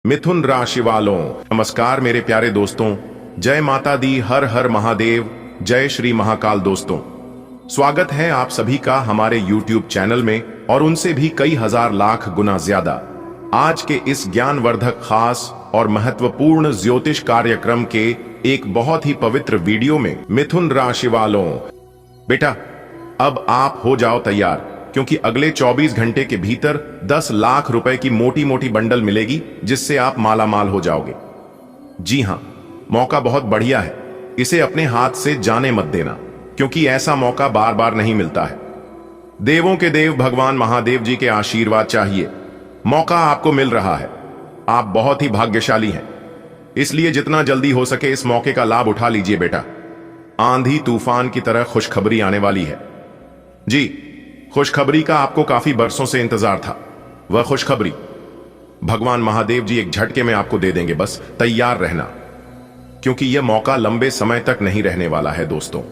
मिथुन राशि वालों, नमस्कार मेरे प्यारे दोस्तों। जय माता दी, हर हर महादेव, जय श्री महाकाल। दोस्तों, स्वागत है आप सभी का हमारे YouTube चैनल में और उनसे भी कई हजार लाख गुना ज्यादा आज के इस ज्ञानवर्धक, खास और महत्वपूर्ण ज्योतिष कार्यक्रम के एक बहुत ही पवित्र वीडियो में। मिथुन राशि वालों, बेटा अब आप हो जाओ तैयार, क्योंकि अगले 24 घंटे के भीतर 10 लाख रुपए की मोटी मोटी बंडल मिलेगी, जिससे आप माला माल हो जाओगे। जी हां, मौका बहुत बढ़िया है, इसे अपने हाथ से जाने मत देना, क्योंकि ऐसा मौका बार बार नहीं मिलता है। देवों के देव भगवान महादेव जी के आशीर्वाद चाहिए, मौका आपको मिल रहा है। आप बहुत ही भाग्यशाली हैं, इसलिए जितना जल्दी हो सके इस मौके का लाभ उठा लीजिए बेटा। आंधी तूफान की तरह खुशखबरी आने वाली है। जी, खुशखबरी का आपको काफी बरसों से इंतजार था। वह खुशखबरी भगवान महादेव जी एक झटके में आपको दे देंगे, बस तैयार रहना, क्योंकि यह मौका लंबे समय तक नहीं रहने वाला है। दोस्तों,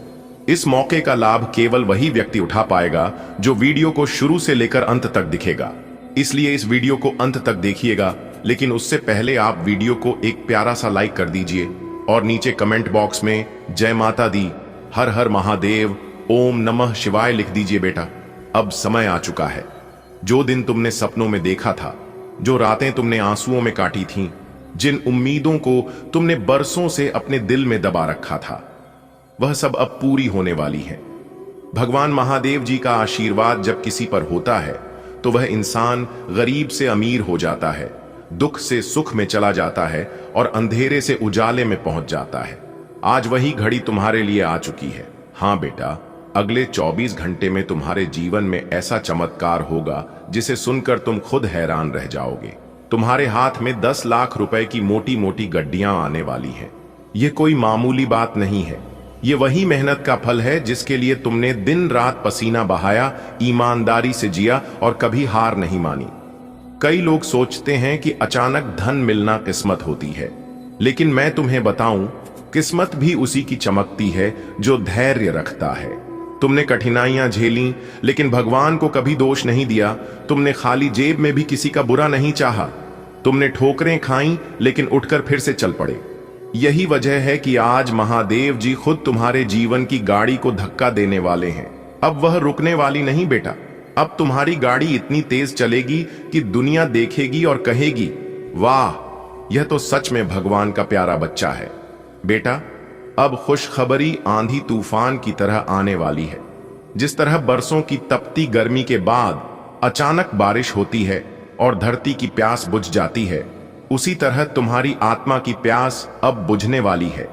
इस मौके का लाभ केवल वही व्यक्ति उठा पाएगा जो वीडियो को शुरू से लेकर अंत तक दिखेगा। इसलिए इस वीडियो को अंत तक देखिएगा, लेकिन उससे पहले आप वीडियो को एक प्यारा सा लाइक कर दीजिए और नीचे कमेंट बॉक्स में जय माता दी, हर हर महादेव, ओम नमः शिवाय लिख दीजिए बेटा। अब समय आ चुका है। जो दिन तुमने सपनों में देखा था, जो रातें तुमने आंसुओं में काटी थीं, जिन उम्मीदों को तुमने बरसों से अपने दिल में दबा रखा था, वह सब अब पूरी होने वाली है। भगवान महादेव जी का आशीर्वाद जब किसी पर होता है तो वह इंसान गरीब से अमीर हो जाता है, दुख से सुख में चला जाता है और अंधेरे से उजाले में पहुंच जाता है। आज वही घड़ी तुम्हारे लिए आ चुकी है। हाँ बेटा, अगले 24 घंटे में तुम्हारे जीवन में ऐसा चमत्कार होगा जिसे सुनकर तुम खुद हैरान रह जाओगे। तुम्हारे हाथ में 10 लाख रुपए की मोटी मोटी गड्डियां आने वाली हैं। ये कोई मामूली बात नहीं है, ये वही मेहनत का फल है जिसके लिए तुमने दिन रात पसीना बहाया, ईमानदारी से जिया और कभी हार नहीं मानी। कई लोग सोचते हैं कि अचानक धन मिलना किस्मत होती है, लेकिन मैं तुम्हें बताऊं, किस्मत भी उसी की चमकती है जो धैर्य रखता है। तुमने कठिनाइयां झेली, लेकिन भगवान को कभी दोष नहीं दिया। तुमने खाली जेब में भी किसी का बुरा नहीं चाहा। तुमने ठोकरें खाई, लेकिन उठकर फिर से चल पड़े। यही वजह है कि आज महादेव जी खुद तुम्हारे जीवन की गाड़ी को धक्का देने वाले हैं। अब वह रुकने वाली नहीं बेटा। अब तुम्हारी गाड़ी इतनी तेज चलेगी कि दुनिया देखेगी और कहेगी, वाह, यह तो सच में भगवान का प्यारा बच्चा है। बेटा, अब खुशखबरी आंधी तूफान की तरह आने वाली है। जिस तरह बरसों की तपती गर्मी के बाद अचानक बारिश होती है और धरती की प्यास बुझ जाती है, उसी तरह तुम्हारी आत्मा की प्यास अब बुझने वाली है।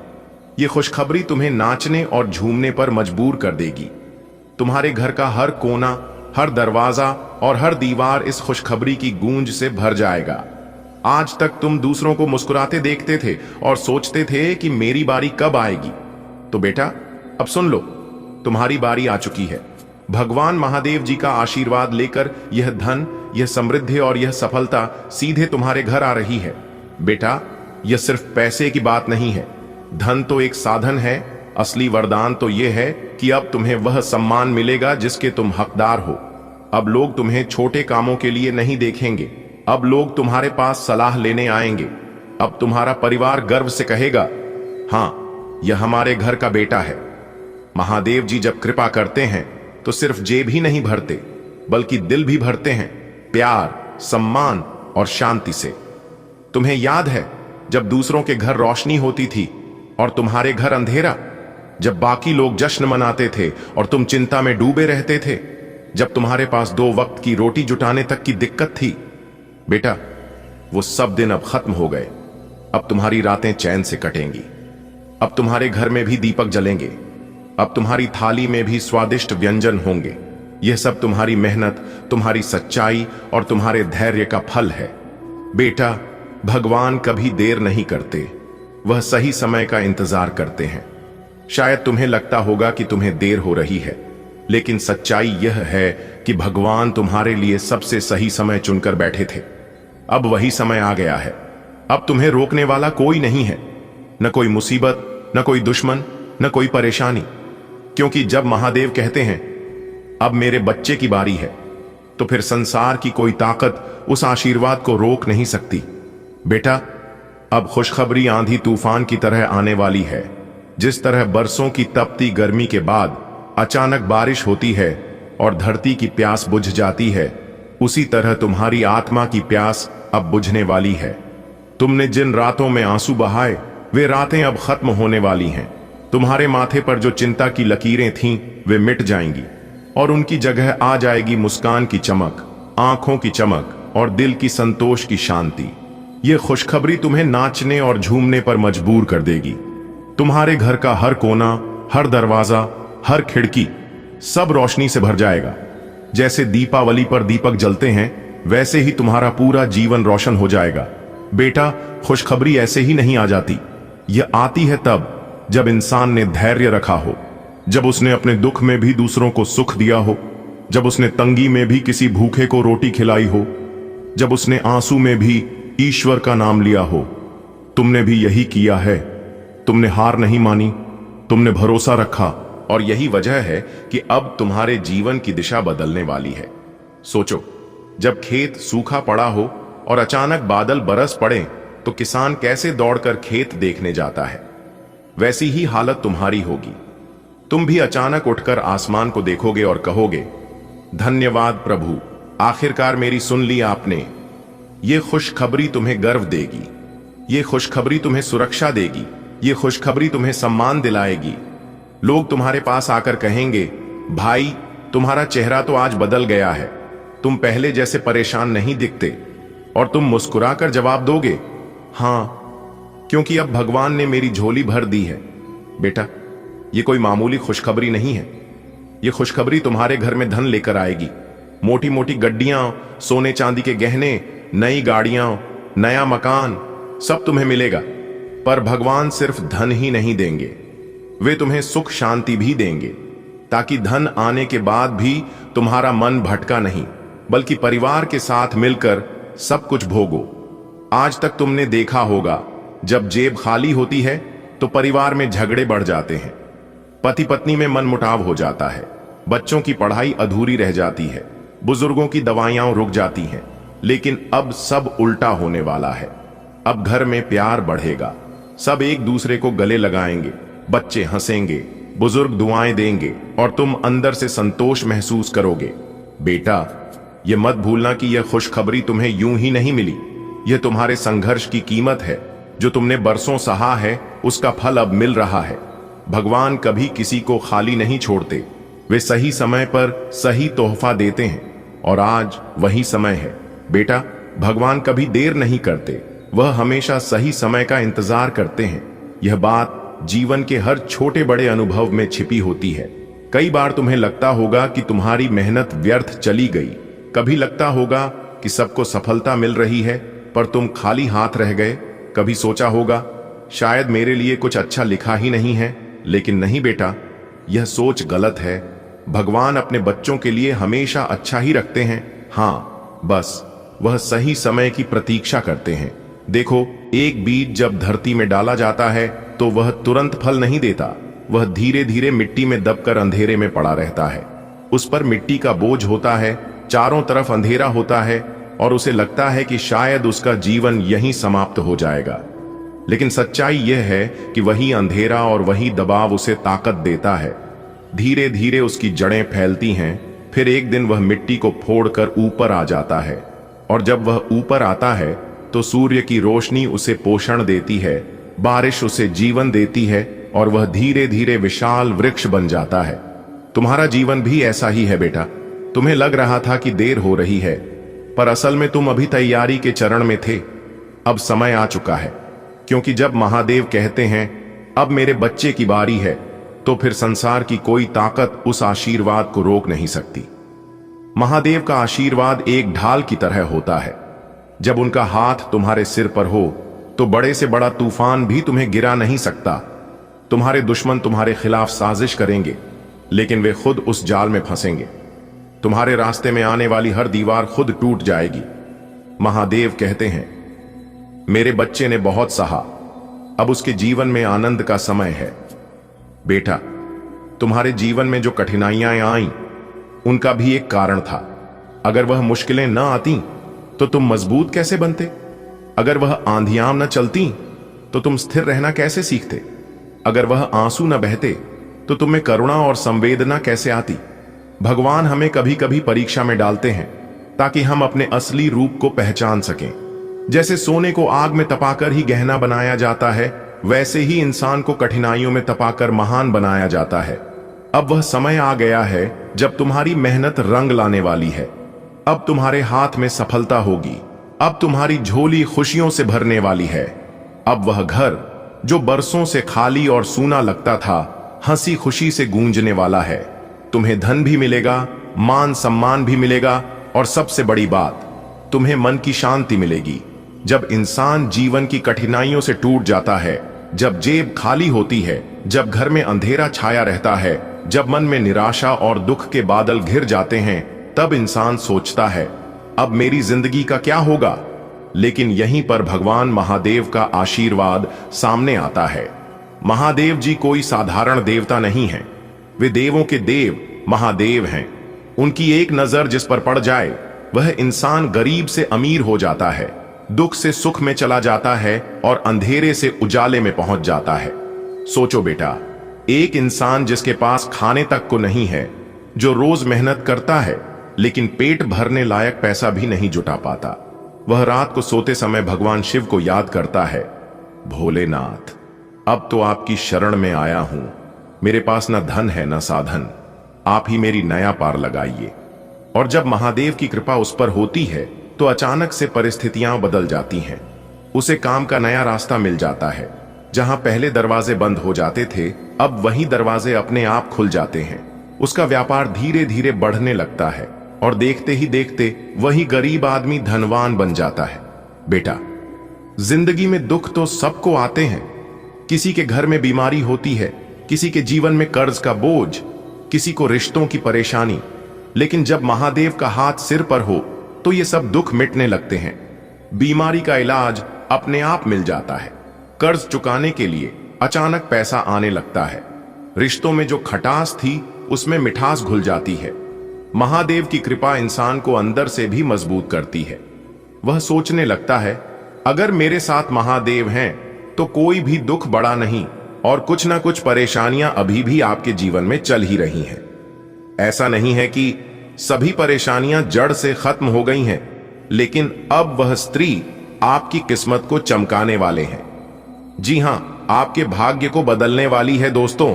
ये खुशखबरी तुम्हें नाचने और झूमने पर मजबूर कर देगी। तुम्हारे घर का हर कोना, हर दरवाजा और हर दीवार इस खुशखबरी की गूंज से भर जाएगा। आज तक तुम दूसरों को मुस्कुराते देखते थे और सोचते थे कि मेरी बारी कब आएगी। तो बेटा, अब सुन लो, तुम्हारी बारी आ चुकी है। भगवान महादेव जी का आशीर्वाद लेकर यह धन, यह समृद्धि और यह सफलता सीधे तुम्हारे घर आ रही है। बेटा, यह सिर्फ पैसे की बात नहीं है। धन तो एक साधन है, असली वरदान तो यह है कि अब तुम्हें वह सम्मान मिलेगा जिसके तुम हकदार हो। अब लोग तुम्हें छोटे कामों के लिए नहीं देखेंगे। अब लोग तुम्हारे पास सलाह लेने आएंगे। अब तुम्हारा परिवार गर्व से कहेगा, हां, यह हमारे घर का बेटा है। महादेव जी जब कृपा करते हैं तो सिर्फ जेब ही नहीं भरते, बल्कि दिल भी भरते हैं, प्यार, सम्मान और शांति से। तुम्हें याद है जब दूसरों के घर रोशनी होती थी और तुम्हारे घर अंधेरा? जब बाकी लोग जश्न मनाते थे और तुम चिंता में डूबे रहते थे? जब तुम्हारे पास 2 वक्त की रोटी जुटाने तक की दिक्कत थी? बेटा, वो सब दिन अब खत्म हो गए। अब तुम्हारी रातें चैन से कटेंगी। अब तुम्हारे घर में भी दीपक जलेंगे। अब तुम्हारी थाली में भी स्वादिष्ट व्यंजन होंगे। यह सब तुम्हारी मेहनत, तुम्हारी सच्चाई और तुम्हारे धैर्य का फल है। बेटा, भगवान कभी देर नहीं करते, वह सही समय का इंतजार करते हैं। शायद तुम्हें लगता होगा कि तुम्हें देर हो रही है, लेकिन सच्चाई यह है कि भगवान तुम्हारे लिए सबसे सही समय चुनकर बैठे थे। अब वही समय आ गया है। अब तुम्हें रोकने वाला कोई नहीं है, न कोई मुसीबत, न कोई दुश्मन, न कोई परेशानी। क्योंकि जब महादेव कहते हैं, अब मेरे बच्चे की बारी है, तो फिर संसार की कोई ताकत उस आशीर्वाद को रोक नहीं सकती। बेटा, अब खुशखबरी आंधी तूफान की तरह आने वाली है। जिस तरह बरसों की तपती गर्मी के बाद अचानक बारिश होती है और धरती की प्यास बुझ जाती है, उसी तरह तुम्हारी आत्मा की प्यास अब बुझने वाली है। तुमने जिन रातों में आंसू बहाए, वे रातें अब खत्म होने वाली हैं। तुम्हारे माथे पर जो चिंता की लकीरें थीं, वे मिट जाएंगी और उनकी जगह आ जाएगी मुस्कान की चमक, आंखों की चमक और दिल की संतोष की शांति। ये खुशखबरी तुम्हें नाचने और झूमने पर मजबूर कर देगी। तुम्हारे घर का हर कोना, हर दरवाजा, हर खिड़की सब रोशनी से भर जाएगा। जैसे दीपावली पर दीपक जलते हैं, वैसे ही तुम्हारा पूरा जीवन रोशन हो जाएगा। बेटा, खुशखबरी ऐसे ही नहीं आ जाती। यह आती है तब जब इंसान ने धैर्य रखा हो, जब उसने अपने दुख में भी दूसरों को सुख दिया हो, जब उसने तंगी में भी किसी भूखे को रोटी खिलाई हो, जब उसने आंसू में भी ईश्वर का नाम लिया हो। तुमने भी यही किया है। तुमने हार नहीं मानी, तुमने भरोसा रखा, और यही वजह है कि अब तुम्हारे जीवन की दिशा बदलने वाली है। सोचो, जब खेत सूखा पड़ा हो और अचानक बादल बरस पड़े, तो किसान कैसे दौड़कर खेत देखने जाता है। वैसी ही हालत तुम्हारी होगी। तुम भी अचानक उठकर आसमान को देखोगे और कहोगे, धन्यवाद प्रभु, आखिरकार मेरी सुन ली आपने। ये खुशखबरी तुम्हें गर्व देगी, ये खुशखबरी तुम्हें सुरक्षा देगी, ये खुशखबरी तुम्हें सम्मान दिलाएगी। लोग तुम्हारे पास आकर कहेंगे, भाई, तुम्हारा चेहरा तो आज बदल गया है। तुम पहले जैसे परेशान नहीं दिखते। और तुम मुस्कुराकर जवाब दोगे, हाँ, क्योंकि अब भगवान ने मेरी झोली भर दी है। बेटा, ये कोई मामूली खुशखबरी नहीं है। ये खुशखबरी तुम्हारे घर में धन लेकर आएगी। मोटी मोटी गड्डियां, सोने चांदी के गहने, नई गाड़ियां, नया मकान, सब तुम्हें मिलेगा। पर भगवान सिर्फ धन ही नहीं देंगे, वे तुम्हें सुख शांति भी देंगे, ताकि धन आने के बाद भी तुम्हारा मन भटका नहीं, बल्कि परिवार के साथ मिलकर सब कुछ भोगो। आज तक तुमने देखा होगा, जब जेब खाली होती है तो परिवार में झगड़े बढ़ जाते हैं, पति पत्नी में मनमुटाव हो जाता है, बच्चों की पढ़ाई अधूरी रह जाती है, बुजुर्गों की दवाइयां रुक जाती हैं। लेकिन अब सब उल्टा होने वाला है। अब घर में प्यार बढ़ेगा, सब एक दूसरे को गले लगाएंगे, बच्चे हंसेंगे, बुजुर्ग दुआएं देंगे और तुम अंदर से संतोष महसूस करोगे। बेटा, यह मत भूलना कि यह खुशखबरी तुम्हें यूं ही नहीं मिली। यह तुम्हारे संघर्ष की कीमत है। जो तुमने बरसों सहा है, उसका फल अब मिल रहा है। भगवान कभी किसी को खाली नहीं छोड़ते। वे सही समय पर सही तोहफा देते हैं और आज वही समय है। बेटा, भगवान कभी देर नहीं करते, वह हमेशा सही समय का इंतजार करते हैं। यह बात जीवन के हर छोटे बड़े अनुभव में छिपी होती है। कई बार तुम्हें लगता होगा कि तुम्हारी मेहनत व्यर्थ चली गई। कभी लगता होगा कि सबको सफलता मिल रही है, पर तुम खाली हाथ रह गए। कभी सोचा होगा, शायद मेरे लिए कुछ अच्छा लिखा ही नहीं है। लेकिन नहीं बेटा, यह सोच गलत है। भगवान अपने बच्चों के लिए हमेशा अच्छा ही रखते हैं। हाँ, बस वह सही समय की प्रतीक्षा करते हैं। देखो, एक बीज जब धरती में डाला जाता है तो वह तुरंत फल नहीं देता। वह धीरे धीरे मिट्टी में दबकर अंधेरे में पड़ा रहता है। उस पर मिट्टी का बोझ होता है, चारों तरफ अंधेरा होता है और उसे लगता है कि शायद उसका जीवन यहीं समाप्त हो जाएगा। लेकिन सच्चाई यह है कि वही अंधेरा और वही दबाव उसे ताकत देता है। धीरे धीरे उसकी जड़ें फैलती हैं, फिर एक दिन वह मिट्टी को फोड़कर ऊपर आ जाता है। और जब वह ऊपर आता है तो सूर्य की रोशनी उसे पोषण देती है, बारिश उसे जीवन देती है और वह धीरे धीरे विशाल वृक्ष बन जाता है। तुम्हारा जीवन भी ऐसा ही है बेटा। तुम्हें लग रहा था कि देर हो रही है, पर असल में तुम अभी तैयारी के चरण में थे। अब समय आ चुका है, क्योंकि जब महादेव कहते हैं अब मेरे बच्चे की बारी है, तो फिर संसार की कोई ताकत उस आशीर्वाद को रोक नहीं सकती। महादेव का आशीर्वाद एक ढाल की तरह होता है। जब उनका हाथ तुम्हारे सिर पर हो तो बड़े से बड़ा तूफान भी तुम्हें गिरा नहीं सकता। तुम्हारे दुश्मन तुम्हारे खिलाफ साजिश करेंगे, लेकिन वे खुद उस जाल में फंसेंगे। तुम्हारे रास्ते में आने वाली हर दीवार खुद टूट जाएगी। महादेव कहते हैं, मेरे बच्चे ने बहुत सहा, अब उसके जीवन में आनंद का समय है। बेटा, तुम्हारे जीवन में जो कठिनाइयां आईं, उनका भी एक कारण था। अगर वह मुश्किलें न आती तो तुम मजबूत कैसे बनते? अगर वह आंधियां न चलती तो तुम स्थिर रहना कैसे सीखते? अगर वह आंसू न बहते तो तुम्हें करुणा और संवेदना कैसे आती? भगवान हमें कभी कभी परीक्षा में डालते हैं ताकि हम अपने असली रूप को पहचान सकें। जैसे सोने को आग में तपाकर ही गहना बनाया जाता है, वैसे ही इंसान को कठिनाइयों में तपाकर महान बनाया जाता है। अब वह समय आ गया है जब तुम्हारी मेहनत रंग लाने वाली है। अब तुम्हारे हाथ में सफलता होगी। अब तुम्हारी झोली खुशियों से भरने वाली है। अब वह घर जो बरसों से खाली और सूना लगता था, हंसी खुशी से गूंजने वाला है। तुम्हें धन भी मिलेगा, मान सम्मान भी मिलेगा, और सबसे बड़ी बात, तुम्हें मन की शांति मिलेगी। जब इंसान जीवन की कठिनाइयों से टूट जाता है, जब जेब खाली होती है, जब घर में अंधेरा छाया रहता है, जब मन में निराशा और दुख के बादल घिर जाते हैं, तब इंसान सोचता है अब मेरी जिंदगी का क्या होगा। लेकिन यहीं पर भगवान महादेव का आशीर्वाद सामने आता है। महादेव जी कोई साधारण देवता नहीं है, वे देवों के देव महादेव हैं। उनकी एक नजर जिस पर पड़ जाए, वह इंसान गरीब से अमीर हो जाता है, दुख से सुख में चला जाता है और अंधेरे से उजाले में पहुंच जाता है। सोचो बेटा, एक इंसान जिसके पास खाने तक को नहीं है, जो रोज मेहनत करता है लेकिन पेट भरने लायक पैसा भी नहीं जुटा पाता, वह रात को सोते समय भगवान शिव को याद करता है, भोलेनाथ अब तो आपकी शरण में आया हूं, मेरे पास न धन है न साधन, आप ही मेरी नया पार लगाइए। और जब महादेव की कृपा उस पर होती है तो अचानक से परिस्थितियां बदल जाती हैं। उसे काम का नया रास्ता मिल जाता है। जहां पहले दरवाजे बंद हो जाते थे, अब वही दरवाजे अपने आप खुल जाते हैं। उसका व्यापार धीरे धीरे बढ़ने लगता है और देखते ही देखते वही गरीब आदमी धनवान बन जाता है। बेटा, जिंदगी में दुख तो सबको आते हैं। किसी के घर में बीमारी होती है, किसी के जीवन में कर्ज का बोझ, किसी को रिश्तों की परेशानी। लेकिन जब महादेव का हाथ सिर पर हो तो ये सब दुख मिटने लगते हैं। बीमारी का इलाज अपने आप मिल जाता है, कर्ज चुकाने के लिए अचानक पैसा आने लगता है, रिश्तों में जो खटास थी उसमें मिठास घुल जाती है। महादेव की कृपा इंसान को अंदर से भी मजबूत करती है। वह सोचने लगता है, अगर मेरे साथ महादेव हैं तो कोई भी दुख बड़ा नहीं, और कुछ ना कुछ परेशानियां अभी भी आपके जीवन में चल ही रही हैं। ऐसा नहीं है कि सभी परेशानियां जड़ से खत्म हो गई हैं, लेकिन अब वह स्त्री आपकी किस्मत को चमकाने वाले हैं। जी हां, आपके भाग्य को बदलने वाली है दोस्तों।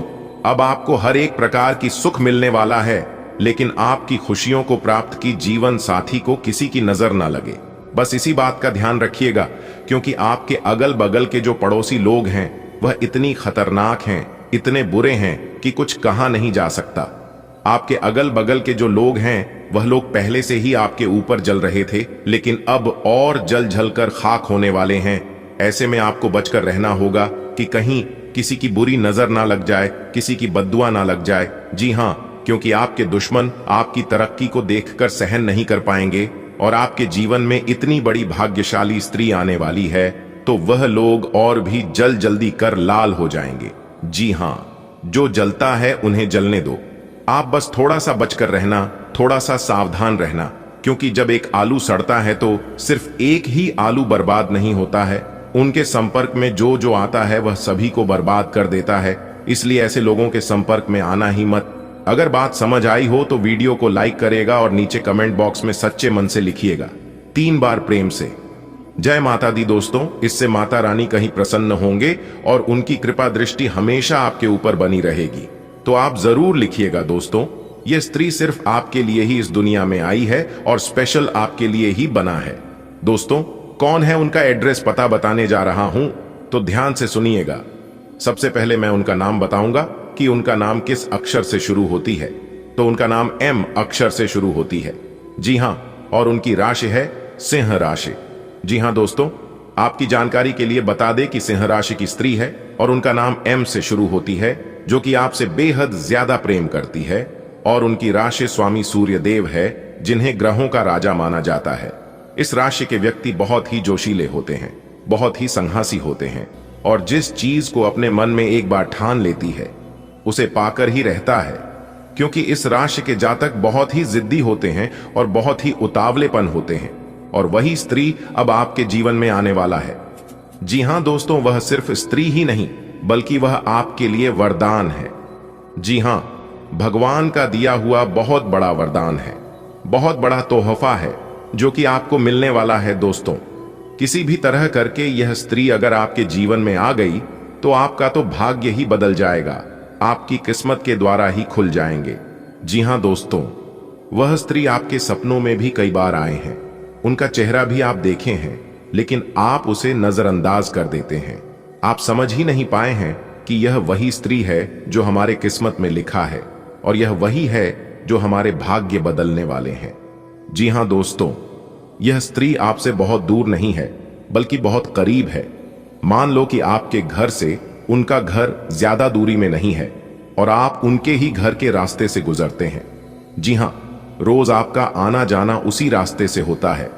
अब आपको हर एक प्रकार की सुख मिलने वाला है, लेकिन आपकी खुशियों को प्राप्त की जीवन साथी को किसी की नजर ना लगे। बस इसी बात का ध्यान रखिएगा, क्योंकि आपके अगल बगल के जो पड़ोसी लोग हैं वह इतनी खतरनाक हैं, इतने बुरे हैं कि कुछ कहा नहीं जा सकता। आपके अगल बगल के जो लोग हैं वह लोग पहले से ही आपके ऊपर जल रहे थे, लेकिन अब और जल जलकर खाक होने वाले हैं। ऐसे में आपको बचकर रहना होगा कि कहीं किसी की बुरी नजर ना लग जाए, किसी की बद्दुआ ना लग जाए। जी हां, क्योंकि आपके दुश्मन आपकी तरक्की को देखकर सहन नहीं कर पाएंगे, और आपके जीवन में इतनी बड़ी भाग्यशाली स्त्री आने वाली है तो वह लोग और भी जल्दी कर लाल हो जाएंगे। जी हां, जो जलता है उन्हें जलने दो। आप बस थोड़ा सा बचकर रहना, थोड़ा सा सावधान रहना, क्योंकि जब एक आलू सड़ता है तो सिर्फ एक ही आलू बर्बाद नहीं होता है, उनके संपर्क में जो जो आता है वह सभी को बर्बाद कर देता है। इसलिए ऐसे लोगों के संपर्क में आना ही मत। अगर बात समझ आई हो तो वीडियो को लाइक करेगा और नीचे कमेंट बॉक्स में सच्चे मन से लिखिएगा 3 बार प्रेम से। जय माता दी दोस्तों। इससे माता रानी कहीं प्रसन्न होंगे और उनकी कृपा दृष्टि हमेशा आपके ऊपर बनी रहेगी। तो आप जरूर लिखिएगा दोस्तों। यह स्त्री सिर्फ आपके लिए ही इस दुनिया में आई है और स्पेशल आपके लिए ही बना है। दोस्तों, कौन है उनका एड्रेस पता बताने जा रहा हूं, तो ध्यान से सुनिएगा। सबसे पहले मैं उनका नाम बताऊंगा कि उनका नाम किस अक्षर से शुरू होती है। तो उनका नाम M अक्षर से शुरू होती है। जी हां, और उनकी राशि है सिंह राशि। जी हां दोस्तों, आपकी जानकारी के लिए बता दें कि सिंह राशि की स्त्री है और उनका नाम M से शुरू होती है, जो कि आपसे बेहद ज्यादा प्रेम करती है। और उनकी राशि स्वामी सूर्य देव है, जिन्हें ग्रहों का राजा माना जाता है। इस राशि के व्यक्ति बहुत ही जोशीले होते हैं, बहुत ही संघासी होते हैं, और जिस चीज को अपने मन में एक बार ठान लेती है उसे पाकर ही रहता है। क्योंकि इस राशि के जातक बहुत ही जिद्दी होते हैं और बहुत ही उतावलेपन होते हैं। और वही स्त्री अब आपके जीवन में आने वाला है। जी हां दोस्तों, वह सिर्फ स्त्री ही नहीं बल्कि वह आपके लिए वरदान है। जी हां, भगवान का दिया हुआ बहुत बड़ा वरदान है, बहुत बड़ा तोहफा है जो कि आपको मिलने वाला है। दोस्तों, किसी भी तरह करके यह स्त्री अगर आपके जीवन में आ गई तो आपका तो भाग्य ही बदल जाएगा, आपकी किस्मत के द्वारा ही खुल जाएंगे। जी हां दोस्तों, वह स्त्री आपके सपनों में भी कई बार आए हैं, उनका चेहरा भी आप देखे हैं, लेकिन आप उसे नजरअंदाज कर देते हैं। आप समझ ही नहीं पाए हैं कि यह वही स्त्री है जो हमारे किस्मत में लिखा है, और यह वही है जो हमारे भाग्य बदलने वाले हैं। जी हां दोस्तों, यह स्त्री आपसे बहुत दूर नहीं है बल्कि बहुत करीब है। मान लो कि आपके घर से उनका घर ज्यादा दूरी में नहीं है और आप उनके ही घर के रास्ते से गुजरते हैं। जी हां, रोज आपका आना जाना उसी रास्ते से होता है,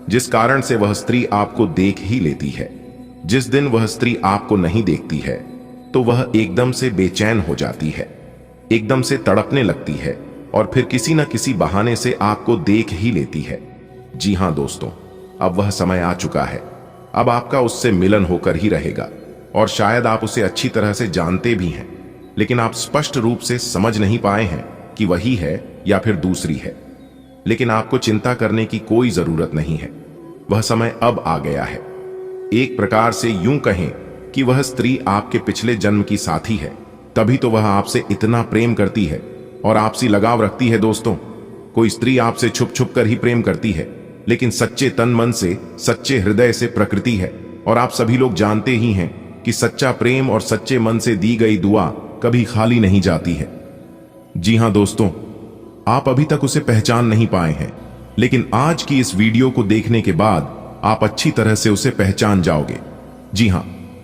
जिस कारण से वह स्त्री आपको देख ही लेती है। जिस दिन वह स्त्री आपको नहीं देखती है तो वह एकदम से बेचैन हो जाती है, एकदम से तड़पने लगती है और फिर किसी न किसी बहाने से आपको देख ही लेती है। जी हां दोस्तों, अब वह समय आ चुका है। अब आपका उससे मिलन होकर ही रहेगा और शायद आप उसे अच्छी तरह से जानते भी हैं, लेकिन आप स्पष्ट रूप से समझ नहीं पाए हैं कि वही है या फिर दूसरी है। लेकिन आपको चिंता करने की कोई जरूरत नहीं है, वह समय अब आ गया है। एक प्रकार से यूं कहें कि वह स्त्री आपके पिछले जन्म की साथी है, तभी तो वह आपसे इतना प्रेम करती है और आपसी लगाव रखती है। दोस्तों, कोई स्त्री आपसे छुप छुप कर ही प्रेम करती है, लेकिन सच्चे तन मन से, सच्चे हृदय से प्रकृति है। और आप सभी लोग जानते ही हैं कि सच्चा प्रेम और सच्चे मन से दी गई दुआ कभी खाली नहीं जाती है। जी हां दोस्तों, आप अभी तक उसे पहचान नहीं पाए हैं, लेकिन आज की इस वीडियो को देखने के बाद आप अच्छी तरह से उसे पहचान जाओगे। जी हां,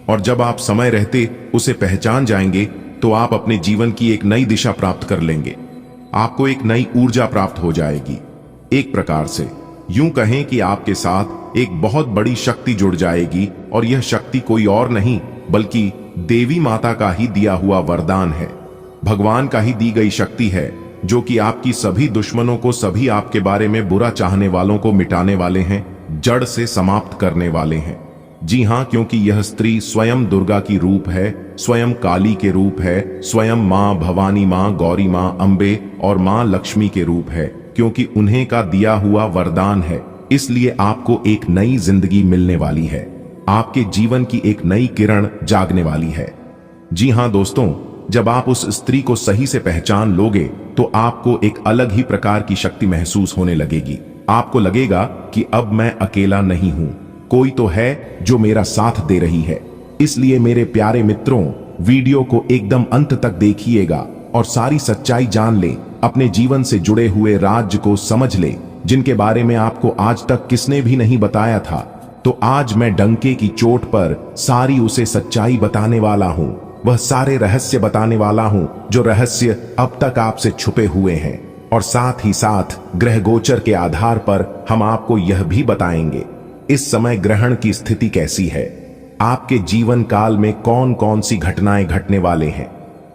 और जब आप समय रहते उसे पहचान जाएंगे तो आप अपने जीवन की एक नई दिशा प्राप्त कर लेंगे, आपको एक नई ऊर्जा प्राप्त हो जाएगी। एक प्रकार से यूं कहें कि आपके साथ एक बहुत बड़ी शक्ति जुड़ जाएगी, और यह शक्ति कोई और नहीं बल्कि देवी माता का ही दिया हुआ वरदान है, भगवान का ही दी गई शक्ति है, जो कि आपकी सभी दुश्मनों को, सभी आपके बारे में बुरा चाहने वालों को मिटाने वाले हैं, जड़ से समाप्त करने वाले हैं। जी हां, क्योंकि यह स्त्री स्वयं दुर्गा की रूप है, स्वयं काली के रूप है, स्वयं मां भवानी, मां गौरी, मां अंबे और मां लक्ष्मी के रूप है, क्योंकि उन्हें का दिया हुआ वरदान है। इसलिए आपको एक नई जिंदगी मिलने वाली है, आपके जीवन की एक नई किरण जागने वाली है। जी हां दोस्तों, जब आप उस स्त्री को सही से पहचान लोगे तो आपको एक अलग ही प्रकार की शक्ति महसूस होने लगेगी। आपको लगेगा कि अब मैं अकेला नहीं हूं, कोई तो है जो मेरा साथ दे रही है। इसलिए मेरे प्यारे मित्रों, वीडियो को एकदम अंत तक देखिएगा और सारी सच्चाई जान ले, अपने जीवन से जुड़े हुए राज्य को समझ ले, जिनके बारे में आपको आज तक किसने भी नहीं बताया था। तो आज मैं डंके की चोट पर सारी उसे सच्चाई बताने वाला हूं, वह सारे रहस्य बताने वाला हूं जो रहस्य अब तक आपसे छुपे हुए हैं। और साथ ही साथ ग्रह गोचर के आधार पर हम आपको यह भी बताएंगे इस समय ग्रहण की स्थिति कैसी है, आपके जीवन काल में कौन कौन सी घटनाएं घटने वाले हैं,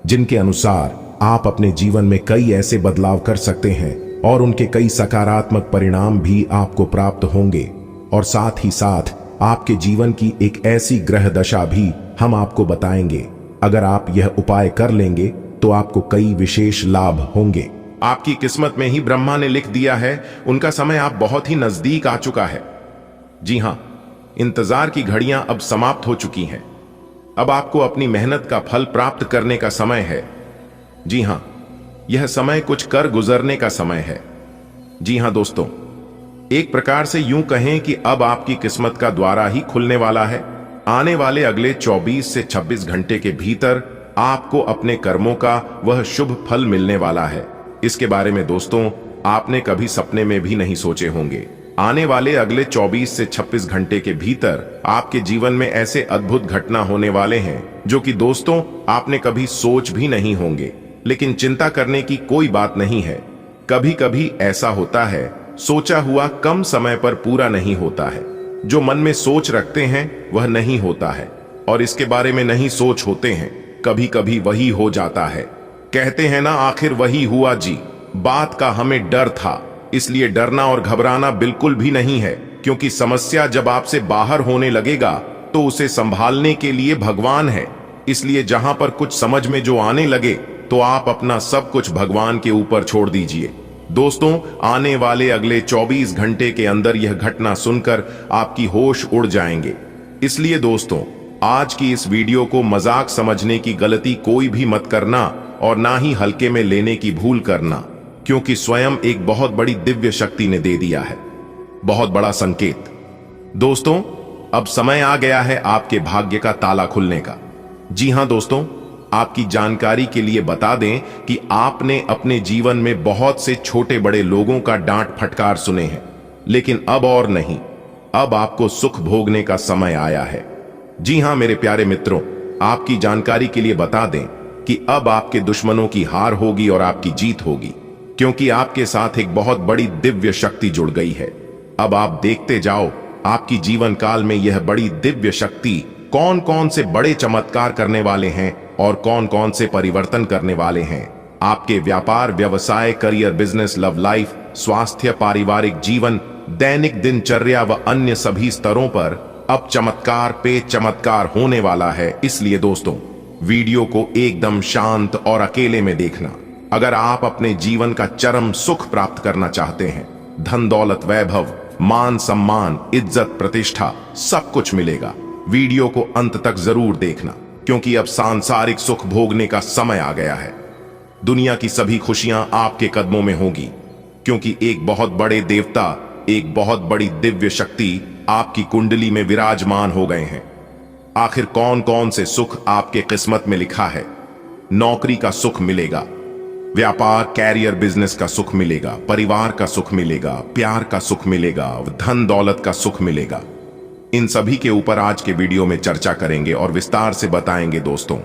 जिनके अनुसार आप अपने जीवन में कई ऐसे बदलाव कर सकते हैं और उनके कई सकारात्मक परिणाम भी आपको प्राप्त होंगे। और साथ ही साथ आपके जीवन की एक ऐसी ग्रह दशा भी हम आपको बताएंगे। अगर आप यह उपाय कर लेंगे तो आपको कई विशेष लाभ होंगे। आपकी किस्मत में ही ब्रह्मा ने लिख दिया है, उनका समय आप बहुत ही नजदीक आ चुका है। जी हां, इंतजार की घड़ियां अब समाप्त हो चुकी हैं। अब आपको अपनी मेहनत का फल प्राप्त करने का समय है। जी हां, यह समय कुछ कर गुजरने का समय है। जी हां दोस्तों, एक प्रकार से यूं कहें कि अब आपकी किस्मत का द्वारा ही खुलने वाला है। आने वाले अगले 24 से 26 घंटे के भीतर आपको अपने कर्मों का वह शुभ फल मिलने वाला है। इसके बारे में दोस्तों आपने कभी सपने में भी नहीं सोचे होंगे। आने वाले अगले 24 से 26 घंटे के भीतर आपके जीवन में ऐसे अद्भुत घटना होने वाले हैं जो कि दोस्तों आपने कभी सोच भी नहीं होंगे। लेकिन चिंता करने की कोई बात नहीं है। कभी कभी ऐसा होता है, सोचा हुआ कम समय पर पूरा नहीं होता है। जो मन में सोच रखते हैं वह नहीं होता है, और इसके बारे में नहीं सोच होते हैं, कभी कभी वही हो जाता है। कहते हैं ना, आखिर वही हुआ जी। बात का हमें डर था, इसलिए डरना और घबराना बिल्कुल भी नहीं है। क्योंकि समस्या जब आपसे बाहर होने लगेगा तो उसे संभालने के लिए भगवान है। इसलिए जहां पर कुछ समझ में जो आने लगे तो आप अपना सब कुछ भगवान के ऊपर छोड़ दीजिए। दोस्तों, आने वाले अगले 24 घंटे के अंदर यह घटना सुनकर आपकी होश उड़ जाएंगे। इसलिए दोस्तों, आज की इस वीडियो को मजाक समझने की गलती कोई भी मत करना और ना ही हल्के में लेने की भूल करना, क्योंकि स्वयं एक बहुत बड़ी दिव्य शक्ति ने दे दिया है, बहुत बड़ा संकेत। दोस्तों, अब समय आ गया है आपके भाग्य का ताला खुलने का। जी हां दोस्तों, आपकी जानकारी के लिए बता दें कि आपने अपने जीवन में बहुत से छोटे बड़े लोगों का डांट फटकार सुने हैं, लेकिन अब और नहीं, अब आपको सुख भोगने का समय आया है। जी हां मेरे प्यारे मित्रों, आपकी जानकारी के लिए बता दें कि अब आपके दुश्मनों की हार होगी और आपकी जीत होगी, क्योंकि आपके साथ एक बहुत बड़ी दिव्य शक्ति जुड़ गई है। अब आप देखते जाओ आपकी जीवन काल में यह बड़ी दिव्य शक्ति कौन कौन से बड़े चमत्कार करने वाले हैं और कौन कौन से परिवर्तन करने वाले हैं। आपके व्यापार, व्यवसाय, करियर, बिजनेस, लव लाइफ, स्वास्थ्य, पारिवारिक जीवन, दैनिक दिनचर्या व अन्य सभी स्तरों पर अब चमत्कार पे चमत्कार होने वाला है। इसलिए दोस्तों, वीडियो को एकदम शांत और अकेले में देखना। अगर आप अपने जीवन का चरम सुख प्राप्त करना चाहते हैं, धन दौलत, वैभव, मान सम्मान, इज्जत, प्रतिष्ठा सब कुछ मिलेगा। वीडियो को अंत तक जरूर देखना, क्योंकि अब सांसारिक सुख भोगने का समय आ गया है। दुनिया की सभी खुशियां आपके कदमों में होगी, क्योंकि एक बहुत बड़े देवता, एक बहुत बड़ी दिव्य शक्ति आपकी कुंडली में विराजमान हो गए हैं। आखिर कौन कौन से सुख आपके किस्मत में लिखा है? नौकरी का सुख मिलेगा, व्यापार, कैरियर, बिजनेस का सुख मिलेगा, परिवार का सुख मिलेगा, प्यार का सुख मिलेगा, धन दौलत का सुख मिलेगा। इन सभी के ऊपर आज के वीडियो में चर्चा करेंगे और विस्तार से बताएंगे। दोस्तों,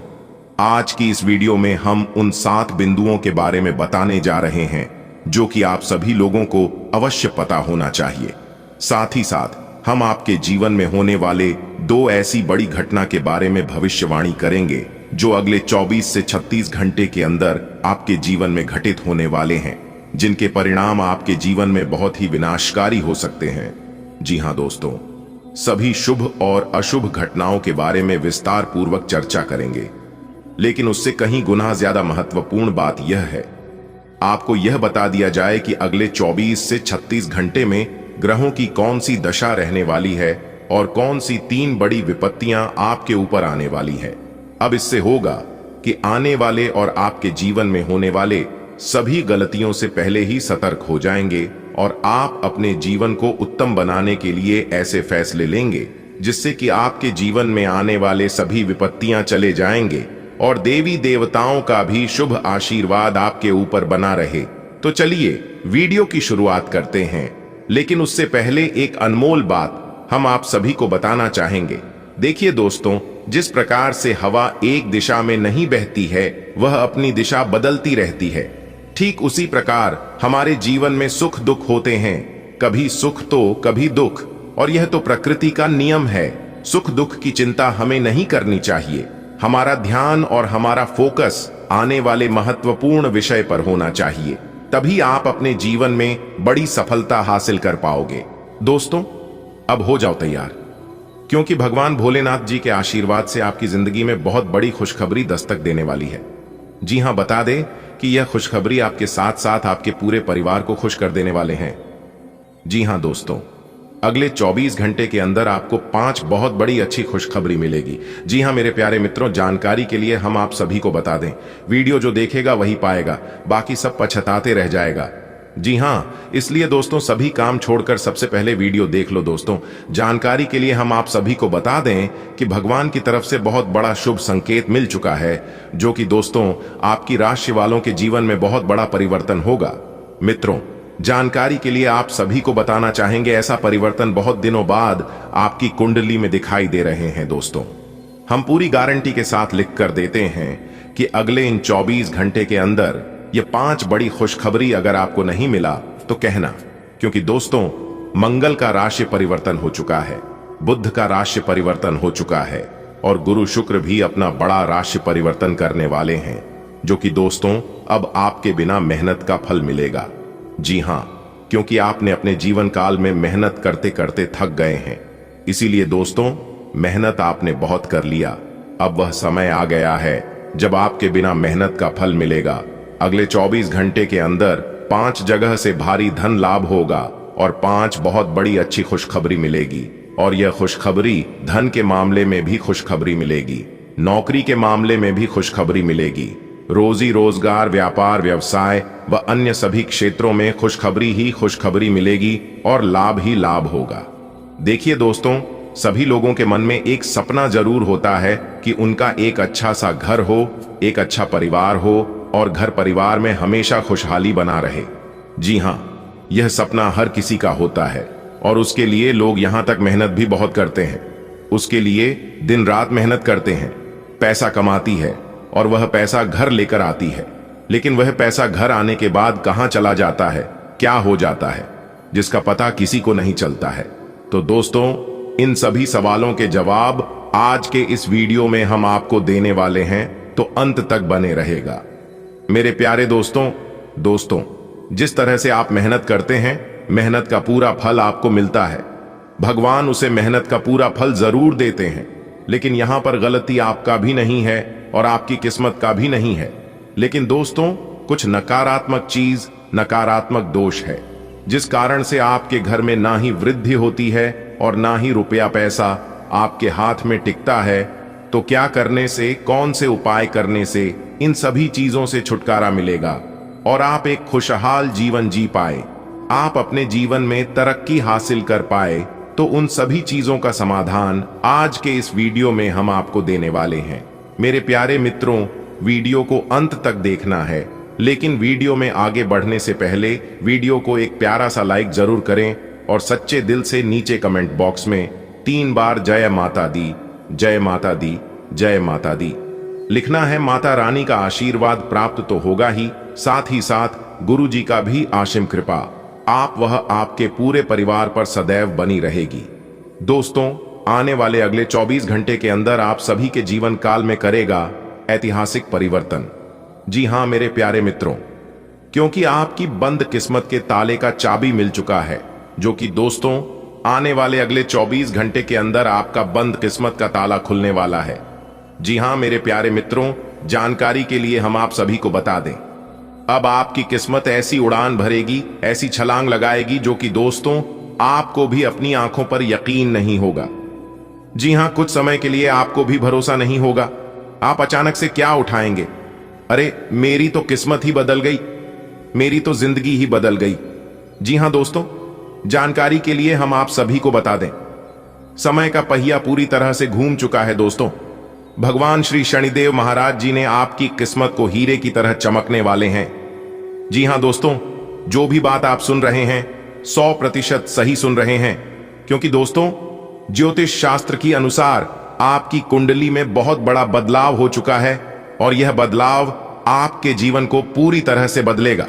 आज की इस वीडियो में हम उन 7 बिंदुओं के बारे में बताने जा रहे हैं जो कि आप सभी लोगों को अवश्य पता होना चाहिए। साथ ही साथ हम आपके जीवन में होने वाले 2 ऐसी बड़ी घटना के बारे में भविष्यवाणी करेंगे जो अगले 24 से 36 घंटे के अंदर आपके जीवन में घटित होने वाले हैं, जिनके परिणाम आपके जीवन में बहुत ही विनाशकारी हो सकते हैं। जी हां दोस्तों, सभी शुभ और अशुभ घटनाओं के बारे में विस्तार पूर्वक चर्चा करेंगे, लेकिन उससे कहीं गुना ज्यादा महत्वपूर्ण बात यह है, आपको यह बता दिया जाए कि अगले 24 से 36 घंटे में ग्रहों की कौन सी दशा रहने वाली है और कौन सी 3 बड़ी विपत्तियां आपके ऊपर आने वाली है। अब इससे होगा कि आने वाले और आपके जीवन में होने वाले सभी गलतियों से पहले ही सतर्क हो जाएंगे और आप अपने जीवन को उत्तम बनाने के लिए ऐसे फैसले लेंगे जिससे कि आपके जीवन में आने वाले सभी विपत्तियां चले जाएंगे और देवी देवताओं का भी शुभ आशीर्वाद आपके ऊपर बना रहे। तो चलिए वीडियो की शुरुआत करते हैं, लेकिन उससे पहले एक अनमोल बात हम आप सभी को बताना चाहेंगे। देखिए दोस्तों, जिस प्रकार से हवा एक दिशा में नहीं बहती है, वह अपनी दिशा बदलती रहती है। ठीक उसी प्रकार हमारे जीवन में सुख दुख होते हैं, कभी सुख तो कभी दुख, और यह तो प्रकृति का नियम है। सुख दुख की चिंता हमें नहीं करनी चाहिए। हमारा ध्यान और हमारा फोकस आने वाले महत्वपूर्ण विषय पर होना चाहिए, तभी आप अपने जीवन में बड़ी सफलता हासिल कर पाओगे। दोस्तों, अब हो जाओ तैयार, क्योंकि भगवान भोलेनाथ जी के आशीर्वाद से आपकी जिंदगी में बहुत बड़ी खुशखबरी दस्तक देने वाली है। जी हां, बता दें कि यह खुशखबरी आपके साथ साथ आपके पूरे परिवार को खुश कर देने वाले हैं। जी हां दोस्तों, अगले 24 घंटे के अंदर आपको 5 बहुत बड़ी अच्छी खुशखबरी मिलेगी। जी हां मेरे प्यारे मित्रों, जानकारी के लिए हम आप सभी को बता दें, वीडियो जो देखेगा वही पाएगा, बाकी सब पछताते रह जाएगा। जी हां, इसलिए दोस्तों सभी काम छोड़कर सबसे पहले वीडियो देख लो। दोस्तों, जानकारी के लिए हम आप सभी को बता दें कि भगवान की तरफ से बहुत बड़ा शुभ संकेत मिल चुका है, जो कि दोस्तों आपकी राशि वालों के जीवन में बहुत बड़ा परिवर्तन होगा। मित्रों, जानकारी के लिए आप सभी को बताना चाहेंगे, ऐसा परिवर्तन बहुत दिनों बाद आपकी कुंडली में दिखाई दे रहे हैं। दोस्तों, हम पूरी गारंटी के साथ लिख कर देते हैं कि अगले इन 24 घंटे के अंदर ये 5 बड़ी खुशखबरी अगर आपको नहीं मिला तो कहना, क्योंकि दोस्तों मंगल का राशि परिवर्तन हो चुका है, बुध का राशि परिवर्तन हो चुका है और गुरु शुक्र भी अपना बड़ा राशि परिवर्तन करने वाले हैं, जो कि दोस्तों अब आपके बिना मेहनत का फल मिलेगा। जी हां, क्योंकि आपने अपने जीवन काल में मेहनत करते करते थक गए हैं। इसीलिए दोस्तों, मेहनत आपने बहुत कर लिया। अब वह समय आ गया है जब आपके बिना मेहनत का फल मिलेगा। अगले 24 घंटे के अंदर 5 जगह से भारी धन लाभ होगा और 5 बहुत बड़ी अच्छी खुशखबरी मिलेगी। और यह खुशखबरी धन के मामले में भी खुशखबरी मिलेगी, नौकरी के मामले में भी खुशखबरी मिलेगी, रोजी रोजगार, व्यापार, व्यवसाय व अन्य सभी क्षेत्रों में खुशखबरी ही खुशखबरी मिलेगी और लाभ ही लाभ होगा। देखिए दोस्तों, सभी लोगों के मन में एक सपना जरूर होता है कि उनका एक अच्छा सा घर हो, एक अच्छा परिवार हो और घर परिवार में हमेशा खुशहाली बना रहे। जी हाँ, यह सपना हर किसी का होता है और उसके लिए लोग यहां तक मेहनत भी बहुत करते हैं। उसके लिए दिन रात मेहनत करते हैं, पैसा कमाती है और वह पैसा घर लेकर आती है। लेकिन वह पैसा घर आने के बाद कहां चला जाता है, क्या हो जाता है, जिसका पता किसी को नहीं चलता है। तो दोस्तों, इन सभी सवालों के जवाब आज के इस वीडियो में हम आपको देने वाले हैं, तो अंत तक बने रहेगा। मेरे प्यारे दोस्तों, जिस तरह से आप मेहनत करते हैं, मेहनत का पूरा फल आपको मिलता है। भगवान उसे मेहनत का पूरा फल जरूर देते हैं। लेकिन यहां पर गलती आपका भी नहीं है और आपकी किस्मत का भी नहीं है। लेकिन दोस्तों, कुछ नकारात्मक चीज, नकारात्मक दोष है, जिस कारण से आपके घर में ना ही वृद्धि होती है और ना ही रुपया पैसा आपके हाथ में टिकता है। तो क्या करने से, कौन से उपाय करने से इन सभी चीजों से छुटकारा मिलेगा और आप एक खुशहाल जीवन जी पाए, आप अपने जीवन में तरक्की हासिल कर पाए? तो उन सभी चीजों का समाधान आज के इस वीडियो में हम आपको देने वाले हैं। मेरे प्यारे मित्रों, वीडियो को अंत तक देखना है। लेकिन वीडियो में आगे बढ़ने से पहले वीडियो को एक प्यारा सा लाइक जरूर करें और सच्चे दिल से नीचे कमेंट बॉक्स में 3 बार जय माता दी, जय माता दी, जय माता दी लिखना है। माता रानी का आशीर्वाद प्राप्त तो होगा ही, साथ ही साथ गुरु जी का भी आशीम कृपा आपके पूरे परिवार पर सदैव बनी रहेगी। दोस्तों, आने वाले अगले 24 घंटे के अंदर आप सभी के जीवन काल में करेगा ऐतिहासिक परिवर्तन। जी हां मेरे प्यारे मित्रों, क्योंकि आपकी बंद किस्मत के ताले का चाबी मिल चुका है, जो कि दोस्तों आने वाले अगले 24 घंटे के अंदर आपका बंद किस्मत का ताला खुलने वाला है। जी हां मेरे प्यारे मित्रों, जानकारी के लिए हम आप सभी को बता दें, अब आपकी किस्मत ऐसी उड़ान भरेगी, ऐसी छलांग लगाएगी, जो कि दोस्तों आपको भी अपनी आंखों पर यकीन नहीं होगा। जी हां, कुछ समय के लिए आपको भी भरोसा नहीं होगा। आप अचानक से क्या उठाएंगे, अरे मेरी तो किस्मत ही बदल गई, मेरी तो जिंदगी ही बदल गई। जी हां दोस्तों, जानकारी के लिए हम आप सभी को बता दें, समय का पहिया पूरी तरह से घूम चुका है। दोस्तों, भगवान श्री शनिदेव महाराज जी ने आपकी किस्मत को हीरे की तरह चमकने वाले हैं। जी हां दोस्तों, जो भी बात आप सुन रहे हैं 100% सही सुन रहे हैं, क्योंकि दोस्तों ज्योतिष शास्त्र के अनुसार आपकी कुंडली में बहुत बड़ा बदलाव हो चुका है और यह बदलाव आपके जीवन को पूरी तरह से बदलेगा।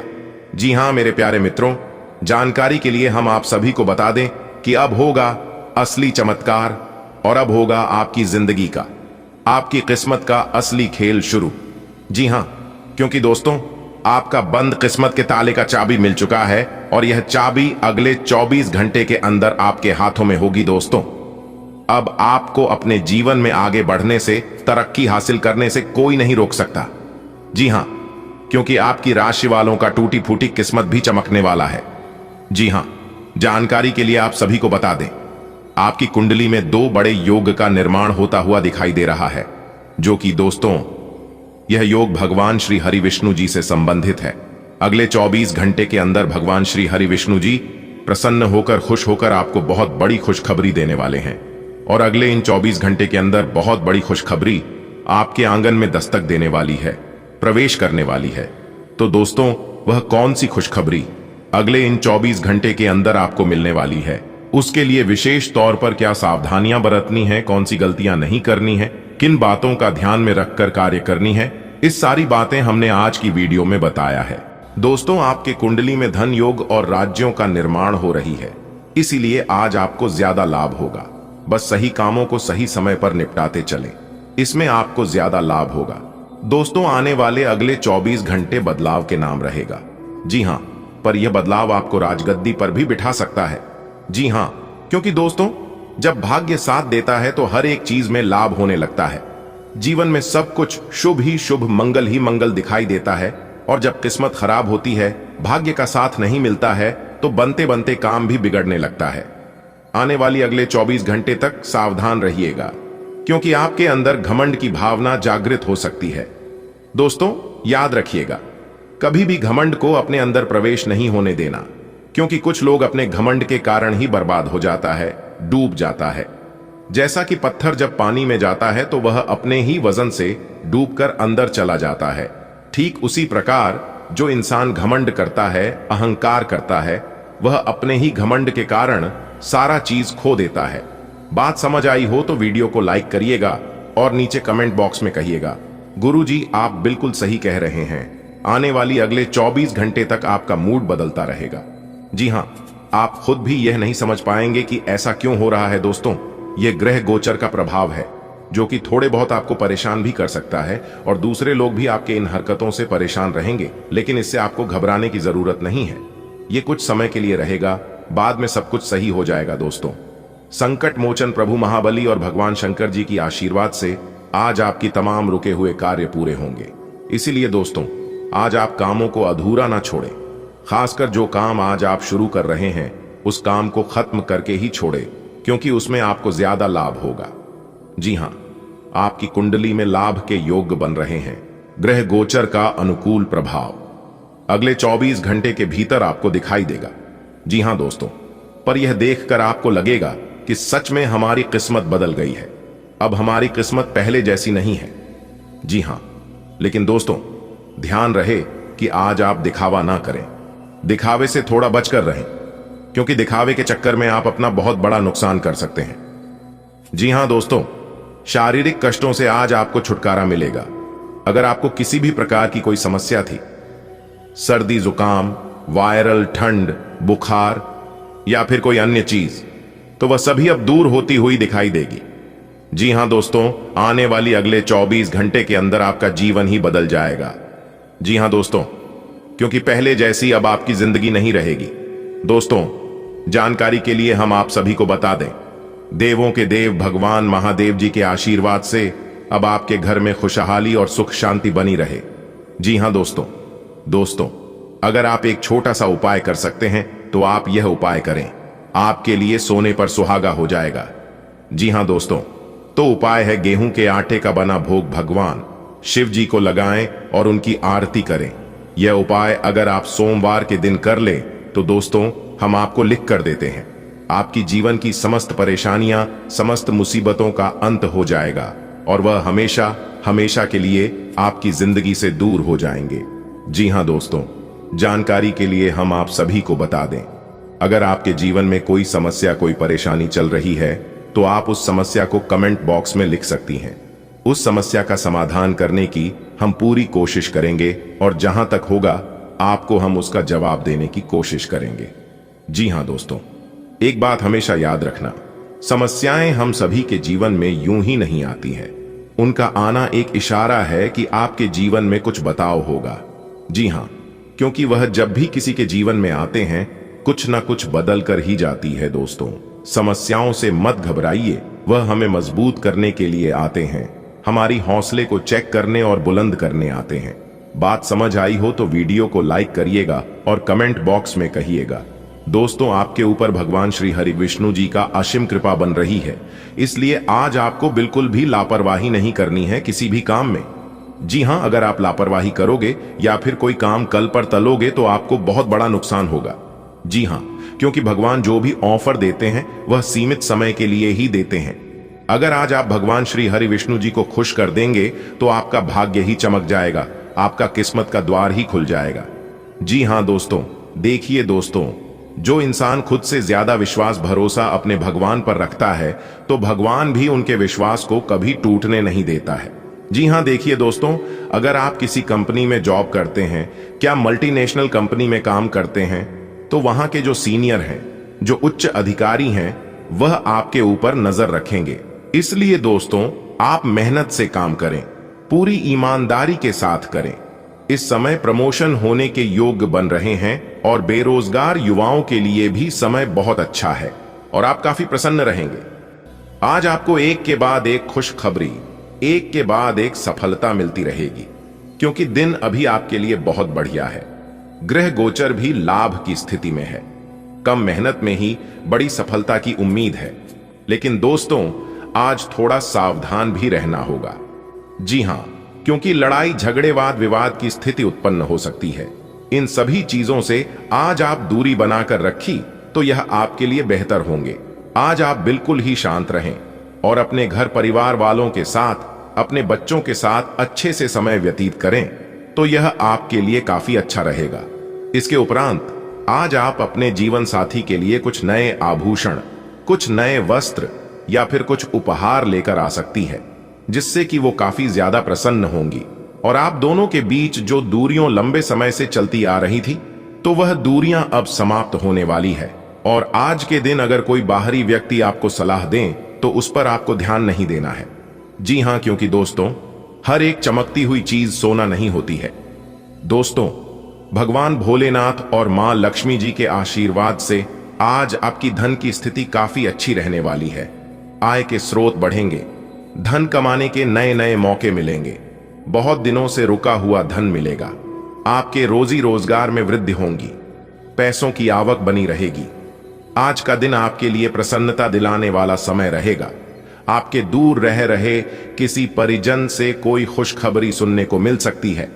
जी हां मेरे प्यारे मित्रों, जानकारी के लिए हम आप सभी को बता दें कि अब होगा असली चमत्कार और अब होगा आपकी जिंदगी का, आपकी किस्मत का असली खेल शुरू। जी हां, क्योंकि दोस्तों आपका बंद किस्मत के ताले का चाबी मिल चुका है और यह चाबी अगले 24 घंटे के अंदर आपके हाथों में होगी। दोस्तों, अब आपको अपने जीवन में आगे बढ़ने से, तरक्की हासिल करने से कोई नहीं रोक सकता। जी हां, क्योंकि आपकी राशि वालों का टूटी फूटी किस्मत भी चमकने वाला है। जी हां, जानकारी के लिए आप सभी को बता दें, आपकी कुंडली में 2 बड़े योग का निर्माण होता हुआ दिखाई दे रहा है, जो कि दोस्तों यह योग भगवान श्री हरि विष्णु जी से संबंधित है। अगले 24 घंटे के अंदर भगवान श्री हरि विष्णु जी प्रसन्न होकर, खुश होकर आपको बहुत बड़ी खुशखबरी देने वाले हैं और अगले इन 24 घंटे के अंदर बहुत बड़ी खुशखबरी आपके आंगन में दस्तक देने वाली है, प्रवेश करने वाली है। तो दोस्तों, वह कौन सी खुशखबरी अगले इन 24 घंटे के अंदर आपको मिलने वाली है, उसके लिए विशेष तौर पर क्या सावधानियां बरतनी है, कौन सी गलतियां नहीं करनी है, किन बातों का ध्यान में रखकर कार्य करनी है, इस सारी बातें हमने आज की वीडियो में बताया है। दोस्तों, आपके कुंडली में धन योग और राज्यों का निर्माण हो रही है, इसीलिए आज आपको ज्यादा लाभ होगा। बस सही कामों को सही समय पर निपटाते चलें, इसमें आपको ज्यादा लाभ होगा। दोस्तों, आने वाले अगले 24 घंटे बदलाव के नाम रहेगा। जी हां, पर यह बदलाव आपको राजगद्दी पर भी बिठा सकता है। जी हां, क्योंकि दोस्तों, जब भाग्य साथ देता है तो हर एक चीज में लाभ होने लगता है। जीवन में सब कुछ शुभ ही शुभ, मंगल ही मंगल दिखाई देता है। और जब किस्मत खराब होती है, भाग्य का साथ नहीं मिलता है, तो बनते बनते काम भी बिगड़ने लगता है। आने वाली अगले 24 घंटे तक सावधान रहिएगा, क्योंकि आपके अंदर घमंड की भावना जागृत हो सकती है। दोस्तों, याद रखिएगा, कभी भी घमंड को अपने अंदर प्रवेश नहीं होने देना, क्योंकि कुछ लोग अपने घमंड के कारण ही बर्बाद हो जाता है, डूब जाता है। जैसा कि पत्थर जब पानी में जाता है तो वह अपने ही वजन से डूबकर अंदर चला जाता है, ठीक उसी प्रकार जो इंसान घमंड करता है, अहंकार करता है, वह अपने ही घमंड के कारण सारा चीज खो देता है। बात समझ आई हो तो वीडियो को लाइक करिएगा और नीचे कमेंट बॉक्स में कहिएगा, गुरुजी आप बिल्कुल सही कह रहे हैं। आने वाली अगले 24 घंटे तक आपका मूड बदलता रहेगा। जी हां, आप खुद भी यह नहीं समझ पाएंगे कि ऐसा क्यों हो रहा है। दोस्तों, यह ग्रह गोचर का प्रभाव है, जो कि थोड़े बहुत आपको परेशान भी कर सकता है और दूसरे लोग भी आपके इन हरकतों से परेशान रहेंगे, लेकिन इससे आपको घबराने की जरूरत नहीं है। ये कुछ समय के लिए रहेगा, बाद में सब कुछ सही हो जाएगा। दोस्तों, संकट मोचन प्रभु महाबली और भगवान शंकर जी की आशीर्वाद से आज आपकी तमाम रुके हुए कार्य पूरे होंगे। इसीलिए दोस्तों, आज आप कामों को अधूरा ना छोड़ें। खासकर जो काम आज आप शुरू कर रहे हैं, उस काम को खत्म करके ही छोड़ें, क्योंकि उसमें आपको ज्यादा लाभ होगा। जी हां, आपकी कुंडली में लाभ के योग बन रहे हैं। ग्रह गोचर का अनुकूल प्रभाव अगले 24 घंटे के भीतर आपको दिखाई देगा। जी हां दोस्तों, पर यह देखकर आपको लगेगा कि सच में हमारी किस्मत बदल गई है। अब हमारी किस्मत पहले जैसी नहीं है। जी हां, लेकिन दोस्तों, ध्यान रहे कि आज आप दिखावा ना करें। दिखावे से थोड़ा बचकर रहें, क्योंकि दिखावे के चक्कर में आप अपना बहुत बड़ा नुकसान कर सकते हैं। जी हां दोस्तों, शारीरिक कष्टों से आज आपको छुटकारा मिलेगा। अगर आपको किसी भी प्रकार की कोई समस्या थी, सर्दी जुकाम, वायरल ठंड, बुखार या फिर कोई अन्य चीज, तो वह सभी अब दूर होती हुई दिखाई देगी। जी हां दोस्तों, आने वाली अगले 24 घंटे के अंदर आपका जीवन ही बदल जाएगा। जी हां दोस्तों, क्योंकि पहले जैसी अब आपकी जिंदगी नहीं रहेगी। दोस्तों, जानकारी के लिए हम आप सभी को बता दें, देवों के देव भगवान महादेव जी के आशीर्वाद से अब आपके घर में खुशहाली और सुख शांति बनी रहे। जी हां दोस्तों, अगर आप एक छोटा सा उपाय कर सकते हैं तो आप यह उपाय करें, आपके लिए सोने पर सुहागा हो जाएगा। जी हां दोस्तों, तो उपाय है गेहूं के आटे का बना भोग भगवान शिव जी को लगाएं और उनकी आरती करें। यह उपाय अगर आप सोमवार के दिन कर ले तो दोस्तों, हम आपको लिख कर देते हैं, आपकी जीवन की समस्त परेशानियां, समस्त मुसीबतों का अंत हो जाएगा और वह हमेशा हमेशा के लिए आपकी जिंदगी से दूर हो जाएंगे। जी हां दोस्तों, जानकारी के लिए हम आप सभी को बता दें, अगर आपके जीवन में कोई समस्या, कोई परेशानी चल रही है तो आप उस समस्या को कमेंट बॉक्स में लिख सकती हैं। उस समस्या का समाधान करने की हम पूरी कोशिश करेंगे और जहां तक होगा आपको हम उसका जवाब देने की कोशिश करेंगे। जी हां दोस्तों, एक बात हमेशा याद रखना, समस्याएं हम सभी के जीवन में यूं ही नहीं आती हैं। उनका आना एक इशारा है कि आपके जीवन में कुछ बदलाव होगा। जी हां, क्योंकि वह जब भी किसी के जीवन में आते हैं, कुछ ना कुछ बदल कर ही जाती है। दोस्तों, समस्याओं से मत घबराइए, वह हमें मजबूत करने के लिए आते हैं, हमारी हौसले को चेक करने और बुलंद करने आते हैं। बात समझ आई हो तो वीडियो को लाइक करिएगा और कमेंट बॉक्स में कहिएगा। दोस्तों, आपके ऊपर भगवान श्री हरि विष्णु जी का असीम कृपा बन रही है, इसलिए आज आपको बिल्कुल भी लापरवाही नहीं करनी है किसी भी काम में। जी हां, अगर आप लापरवाही करोगे या फिर कोई काम कल पर तलोगे तो आपको बहुत बड़ा नुकसान होगा। जी हां, क्योंकि भगवान जो भी ऑफर देते हैं वह सीमित समय के लिए ही देते हैं। अगर आज आप भगवान श्री हरि विष्णु जी को खुश कर देंगे तो आपका भाग्य ही चमक जाएगा, आपका किस्मत का द्वार ही खुल जाएगा। जी हां दोस्तों, देखिए दोस्तों, जो इंसान खुद से ज्यादा विश्वास भरोसा अपने भगवान पर रखता है तो भगवान भी उनके विश्वास को कभी टूटने नहीं देता है। जी हां, देखिए दोस्तों, अगर आप किसी कंपनी में जॉब करते हैं, क्या मल्टीनेशनल कंपनी में काम करते हैं, तो वहां के जो सीनियर हैं, जो उच्च अधिकारी हैं, वह आपके ऊपर नजर रखेंगे। इसलिए दोस्तों, आप मेहनत से काम करें, पूरी ईमानदारी के साथ करें। इस समय प्रमोशन होने के योग बन रहे हैं और बेरोजगार युवाओं के लिए भी समय बहुत अच्छा है और आप काफी प्रसन्न रहेंगे। आज आपको एक के बाद एक खुशखबरी, एक के बाद एक सफलता मिलती रहेगी, क्योंकि दिन अभी आपके लिए बहुत बढ़िया है। ग्रह गोचर भी लाभ की स्थिति में है। कम मेहनत में ही बड़ी सफलता की उम्मीद है। लेकिन दोस्तों, आज थोड़ा सावधान भी रहना होगा। जी हां, क्योंकि लड़ाई, झगड़े, वाद विवाद की स्थिति उत्पन्न हो सकती है। इन सभी चीजों से आज आप दूरी बनाकर रखी तो यह आपके लिए बेहतर होंगे। आज आप बिल्कुल ही शांत रहें और अपने घर परिवार वालों के साथ, अपने बच्चों के साथ अच्छे से समय व्यतीत करें तो यह आपके लिए काफी अच्छा रहेगा। इसके उपरांत आज आप अपने जीवन साथी के लिए कुछ नए आभूषण, कुछ नए वस्त्र या फिर कुछ उपहार लेकर आ सकती है, जिससे कि वो काफी ज्यादा प्रसन्न होंगी और आप दोनों के बीच जो दूरियां लंबे समय से चलती आ रही थी, तो वह दूरियां अब समाप्त होने वाली है। और आज के दिन अगर कोई बाहरी व्यक्ति आपको सलाह दें तो उस पर आपको ध्यान नहीं देना है। जी हां, क्योंकि दोस्तों, हर एक चमकती हुई चीज सोना नहीं होती है। दोस्तों, भगवान भोलेनाथ और मां लक्ष्मी जी के आशीर्वाद से आज आपकी धन की स्थिति काफी अच्छी रहने वाली है। आय के स्रोत बढ़ेंगे, धन कमाने के नए नए मौके मिलेंगे, बहुत दिनों से रुका हुआ धन मिलेगा, आपके रोजी रोजगार में वृद्धि होगी, पैसों की आवक बनी रहेगी। आज का दिन आपके लिए प्रसन्नता दिलाने वाला समय रहेगा। आपके दूर रह रहे किसी परिजन से कोई खुशखबरी सुनने को मिल सकती है।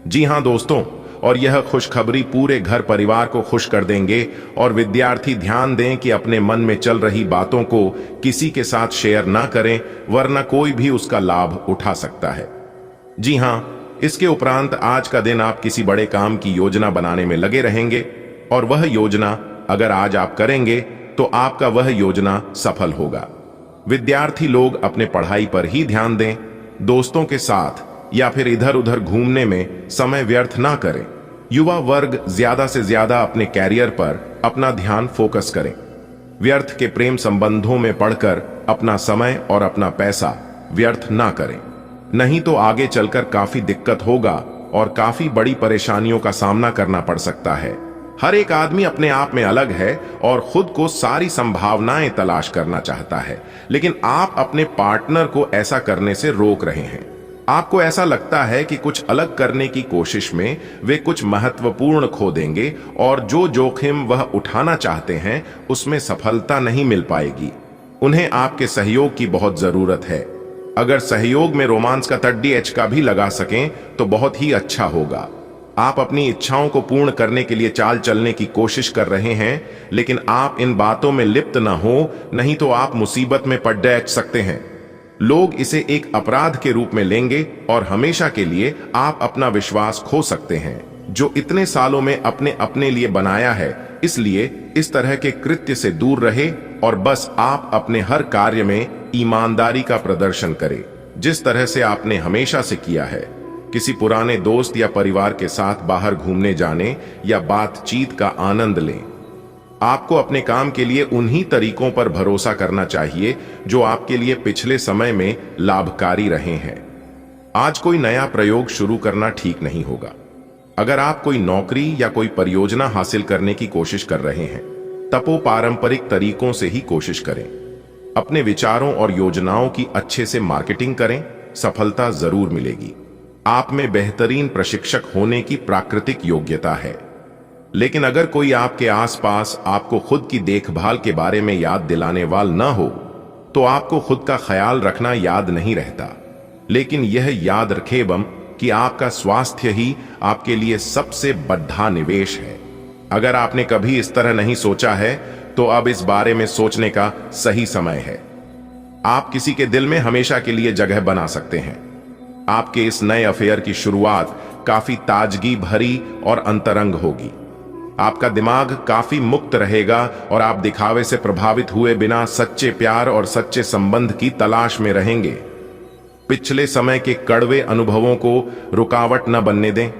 जी हां दोस्तों, और यह खुशखबरी पूरे घर परिवार को खुश कर देंगे। और विद्यार्थी ध्यान दें कि अपने मन में चल रही बातों को किसी के साथ शेयर ना करें, वरना कोई भी उसका लाभ उठा सकता है। जी हां, इसके उपरांत आज का दिन आप किसी बड़े काम की योजना बनाने में लगे रहेंगे और वह योजना अगर आज आप करेंगे तो आपका वह योजना सफल होगा। विद्यार्थी लोग अपने पढ़ाई पर ही ध्यान दें, दोस्तों के साथ या फिर इधर उधर घूमने में समय व्यर्थ ना करें। युवा वर्ग ज्यादा से ज्यादा अपने कैरियर पर अपना ध्यान फोकस करें। व्यर्थ के प्रेम संबंधों में पड़कर अपना समय और अपना पैसा व्यर्थ ना करें, नहीं तो आगे चलकर काफी दिक्कत होगा और काफी बड़ी परेशानियों का सामना करना पड़ सकता है। हर एक आदमी अपने आप में अलग है और खुद को सारी संभावनाएं तलाश करना चाहता है, लेकिन आप अपने पार्टनर को ऐसा करने से रोक रहे हैं। आपको ऐसा लगता है कि कुछ अलग करने की कोशिश में वे कुछ महत्वपूर्ण खो देंगे और जो जोखिम वह उठाना चाहते हैं उसमें सफलता नहीं मिल पाएगी। उन्हें आपके सहयोग की बहुत जरूरत है। अगर सहयोग में रोमांस का तड्डी का भी लगा सकें तो बहुत ही अच्छा होगा। आप अपनी इच्छाओं को पूर्ण करने के लिए चाल चलने की कोशिश कर रहे हैं, लेकिन आप इन बातों में लिप्त न हो, नहीं तो आप मुसीबत में पड़ सकते हैं। लोग इसे एक अपराध के रूप में लेंगे और हमेशा के लिए आप अपना विश्वास खो सकते हैं, जो इतने सालों में अपने लिए बनाया है। इसलिए इस तरह के कृत्य से दूर रहे और बस आप अपने हर कार्य में ईमानदारी का प्रदर्शन करें, जिस तरह से आपने हमेशा से किया है। किसी पुराने दोस्त या परिवार के साथ बाहर घूमने जाने या बातचीत का आनंद लें। आपको अपने काम के लिए उन्हीं तरीकों पर भरोसा करना चाहिए जो आपके लिए पिछले समय में लाभकारी रहे हैं। आज कोई नया प्रयोग शुरू करना ठीक नहीं होगा। अगर आप कोई नौकरी या कोई परियोजना हासिल करने की कोशिश कर रहे हैं, तब पारंपरिक तरीकों से ही कोशिश करें। अपने विचारों और योजनाओं की अच्छे से मार्केटिंग करें, सफलता जरूर मिलेगी। आप में बेहतरीन प्रशिक्षक होने की प्राकृतिक योग्यता है, लेकिन अगर कोई आपके आसपास आपको खुद की देखभाल के बारे में याद दिलाने वाला न हो, तो आपको खुद का ख्याल रखना याद नहीं रहता। लेकिन यह याद रखें कि आपका स्वास्थ्य ही आपके लिए सबसे बड़ा निवेश है। अगर आपने कभी इस तरह नहीं सोचा है, तो अब इस बारे में सोचने का सही समय है। आप किसी के दिल में हमेशा के लिए जगह बना सकते हैं। आपके इस नए अफेयर की शुरुआत काफी ताजगी भरी और अंतरंग होगी। आपका दिमाग काफी मुक्त रहेगा और आप दिखावे से प्रभावित हुए बिना सच्चे प्यार और सच्चे संबंध की तलाश में रहेंगे। पिछले समय के कड़वे अनुभवों को रुकावट न बनने दें।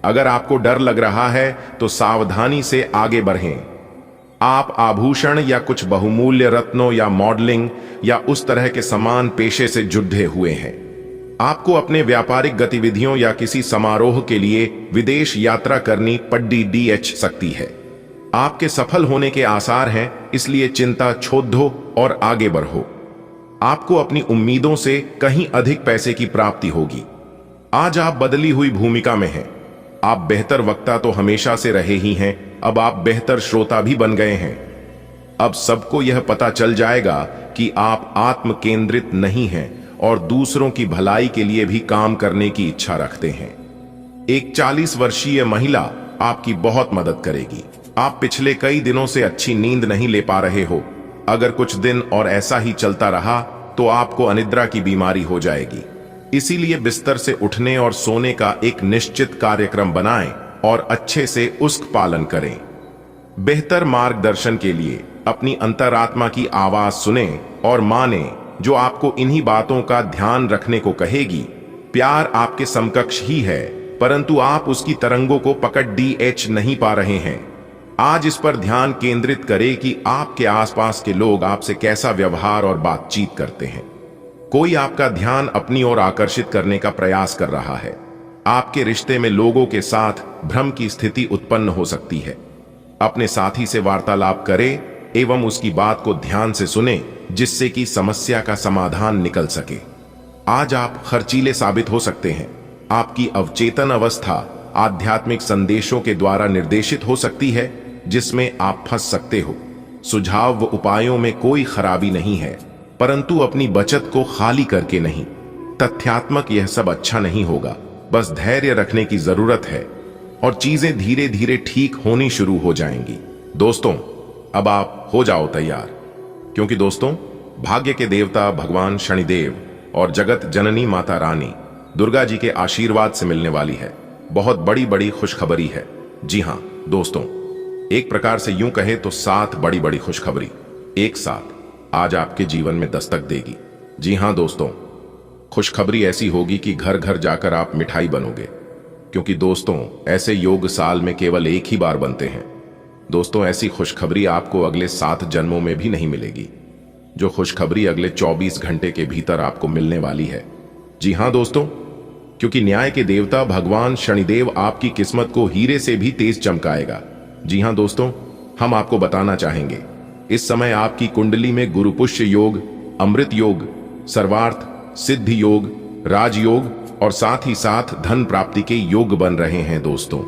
अगर आपको डर लग रहा है तो सावधानी से आगे बढ़ें। आप आभूषण या कुछ बहुमूल्य रत्नों या मॉडलिंग या उस तरह के समान पेशे से जुड़े हुए हैं। आपको अपने व्यापारिक गतिविधियों या किसी समारोह के लिए विदेश यात्रा करनी पड़ सकती है। आपके सफल होने के आसार हैं, इसलिए चिंता छोड़ दो और आगे बढ़ो। आपको अपनी उम्मीदों से कहीं अधिक पैसे की प्राप्ति होगी। आज आप बदली हुई भूमिका में हैं। आप बेहतर वक्ता तो हमेशा से रहे ही हैं, अब आप बेहतर श्रोता भी बन गए हैं। अब सबको यह पता चल जाएगा कि आप आत्म केंद्रित नहीं हैं और दूसरों की भलाई के लिए भी काम करने की इच्छा रखते हैं। एक 40 वर्षीय महिला आपकी बहुत मदद करेगी। आप पिछले कई दिनों से अच्छी नींद नहीं ले पा रहे हो। अगर कुछ दिन और ऐसा ही चलता रहा तो आपको अनिद्रा की बीमारी हो जाएगी। इसीलिए बिस्तर से उठने और सोने का एक निश्चित कार्यक्रम बनाएं और अच्छे से उसका पालन करें। बेहतर मार्गदर्शन के लिए अपनी अंतरात्मा की आवाज सुने और माने, जो आपको इन्हीं बातों का ध्यान रखने को कहेगी। प्यार आपके समकक्ष ही है, परंतु आप उसकी तरंगों को पकड़ नहीं पा रहे हैं। आज इस पर ध्यान केंद्रित करें कि आपके आसपास के लोग आपसे कैसा व्यवहार और बातचीत करते हैं। कोई आपका ध्यान अपनी ओर आकर्षित करने का प्रयास कर रहा है। आपके रिश्ते में लोगों के साथ भ्रम की स्थिति उत्पन्न हो सकती है। अपने साथी से वार्तालाप करें एवं उसकी बात को ध्यान से सुने, जिससे कि समस्या का समाधान निकल सके। आज आप खर्चीले साबित हो सकते हैं। आपकी अवचेतन अवस्था आध्यात्मिक संदेशों के द्वारा निर्देशित हो सकती है, जिसमें आप फंस सकते हो। सुझाव व उपायों में कोई खराबी नहीं है, परंतु अपनी बचत को खाली करके नहीं। तथ्यात्मक यह सब अच्छा नहीं होगा। बस धैर्य रखने की जरूरत है और चीजें धीरे धीरे ठीक होनी शुरू हो जाएंगी। दोस्तों, अब आप हो जाओ तैयार, क्योंकि दोस्तों, भाग्य के देवता भगवान शनिदेव और जगत जननी माता रानी दुर्गा जी के आशीर्वाद से मिलने वाली है बहुत बड़ी बड़ी खुशखबरी है। जी हां दोस्तों, एक प्रकार से यूं कहे तो 7 बड़ी बड़ी खुशखबरी एक साथ आज आपके जीवन में दस्तक देगी। जी हां दोस्तों, खुशखबरी ऐसी होगी कि घर घर जाकर आप मिठाई बनोगे, क्योंकि दोस्तों ऐसे योग साल में केवल एक ही बार बनते हैं। दोस्तों, ऐसी खुशखबरी आपको अगले 7 जन्मों में भी नहीं मिलेगी, जो खुशखबरी अगले 24 घंटे के भीतर आपको मिलने वाली है। जी हां दोस्तों, क्योंकि न्याय के देवता भगवान शनिदेव आपकी किस्मत को हीरे से भी तेज चमकाएगा। जी हां दोस्तों, हम आपको बताना चाहेंगे, इस समय आपकी कुंडली में गुरु पुष्य योग, अमृत योग, सर्वार्थ सिद्धि योग, राजयोग और साथ ही साथ धन प्राप्ति के योग बन रहे हैं। दोस्तों,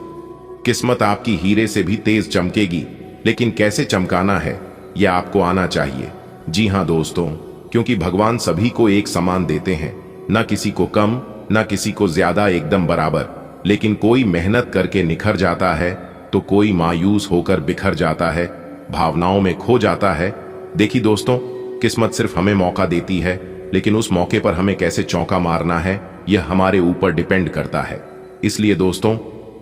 किस्मत आपकी हीरे से भी तेज चमकेगी, लेकिन कैसे चमकाना है यह आपको आना चाहिए। जी हां दोस्तों, क्योंकि भगवान सभी को एक समान देते हैं, न किसी को कम न किसी को ज्यादा, एकदम बराबर। लेकिन कोई मेहनत करके निखर जाता है तो कोई मायूस होकर बिखर जाता है, भावनाओं में खो जाता है। देखिए दोस्तों, किस्मत सिर्फ हमें मौका देती है, लेकिन उस मौके पर हमें कैसे चौका मारना है यह हमारे ऊपर डिपेंड करता है। इसलिए दोस्तों,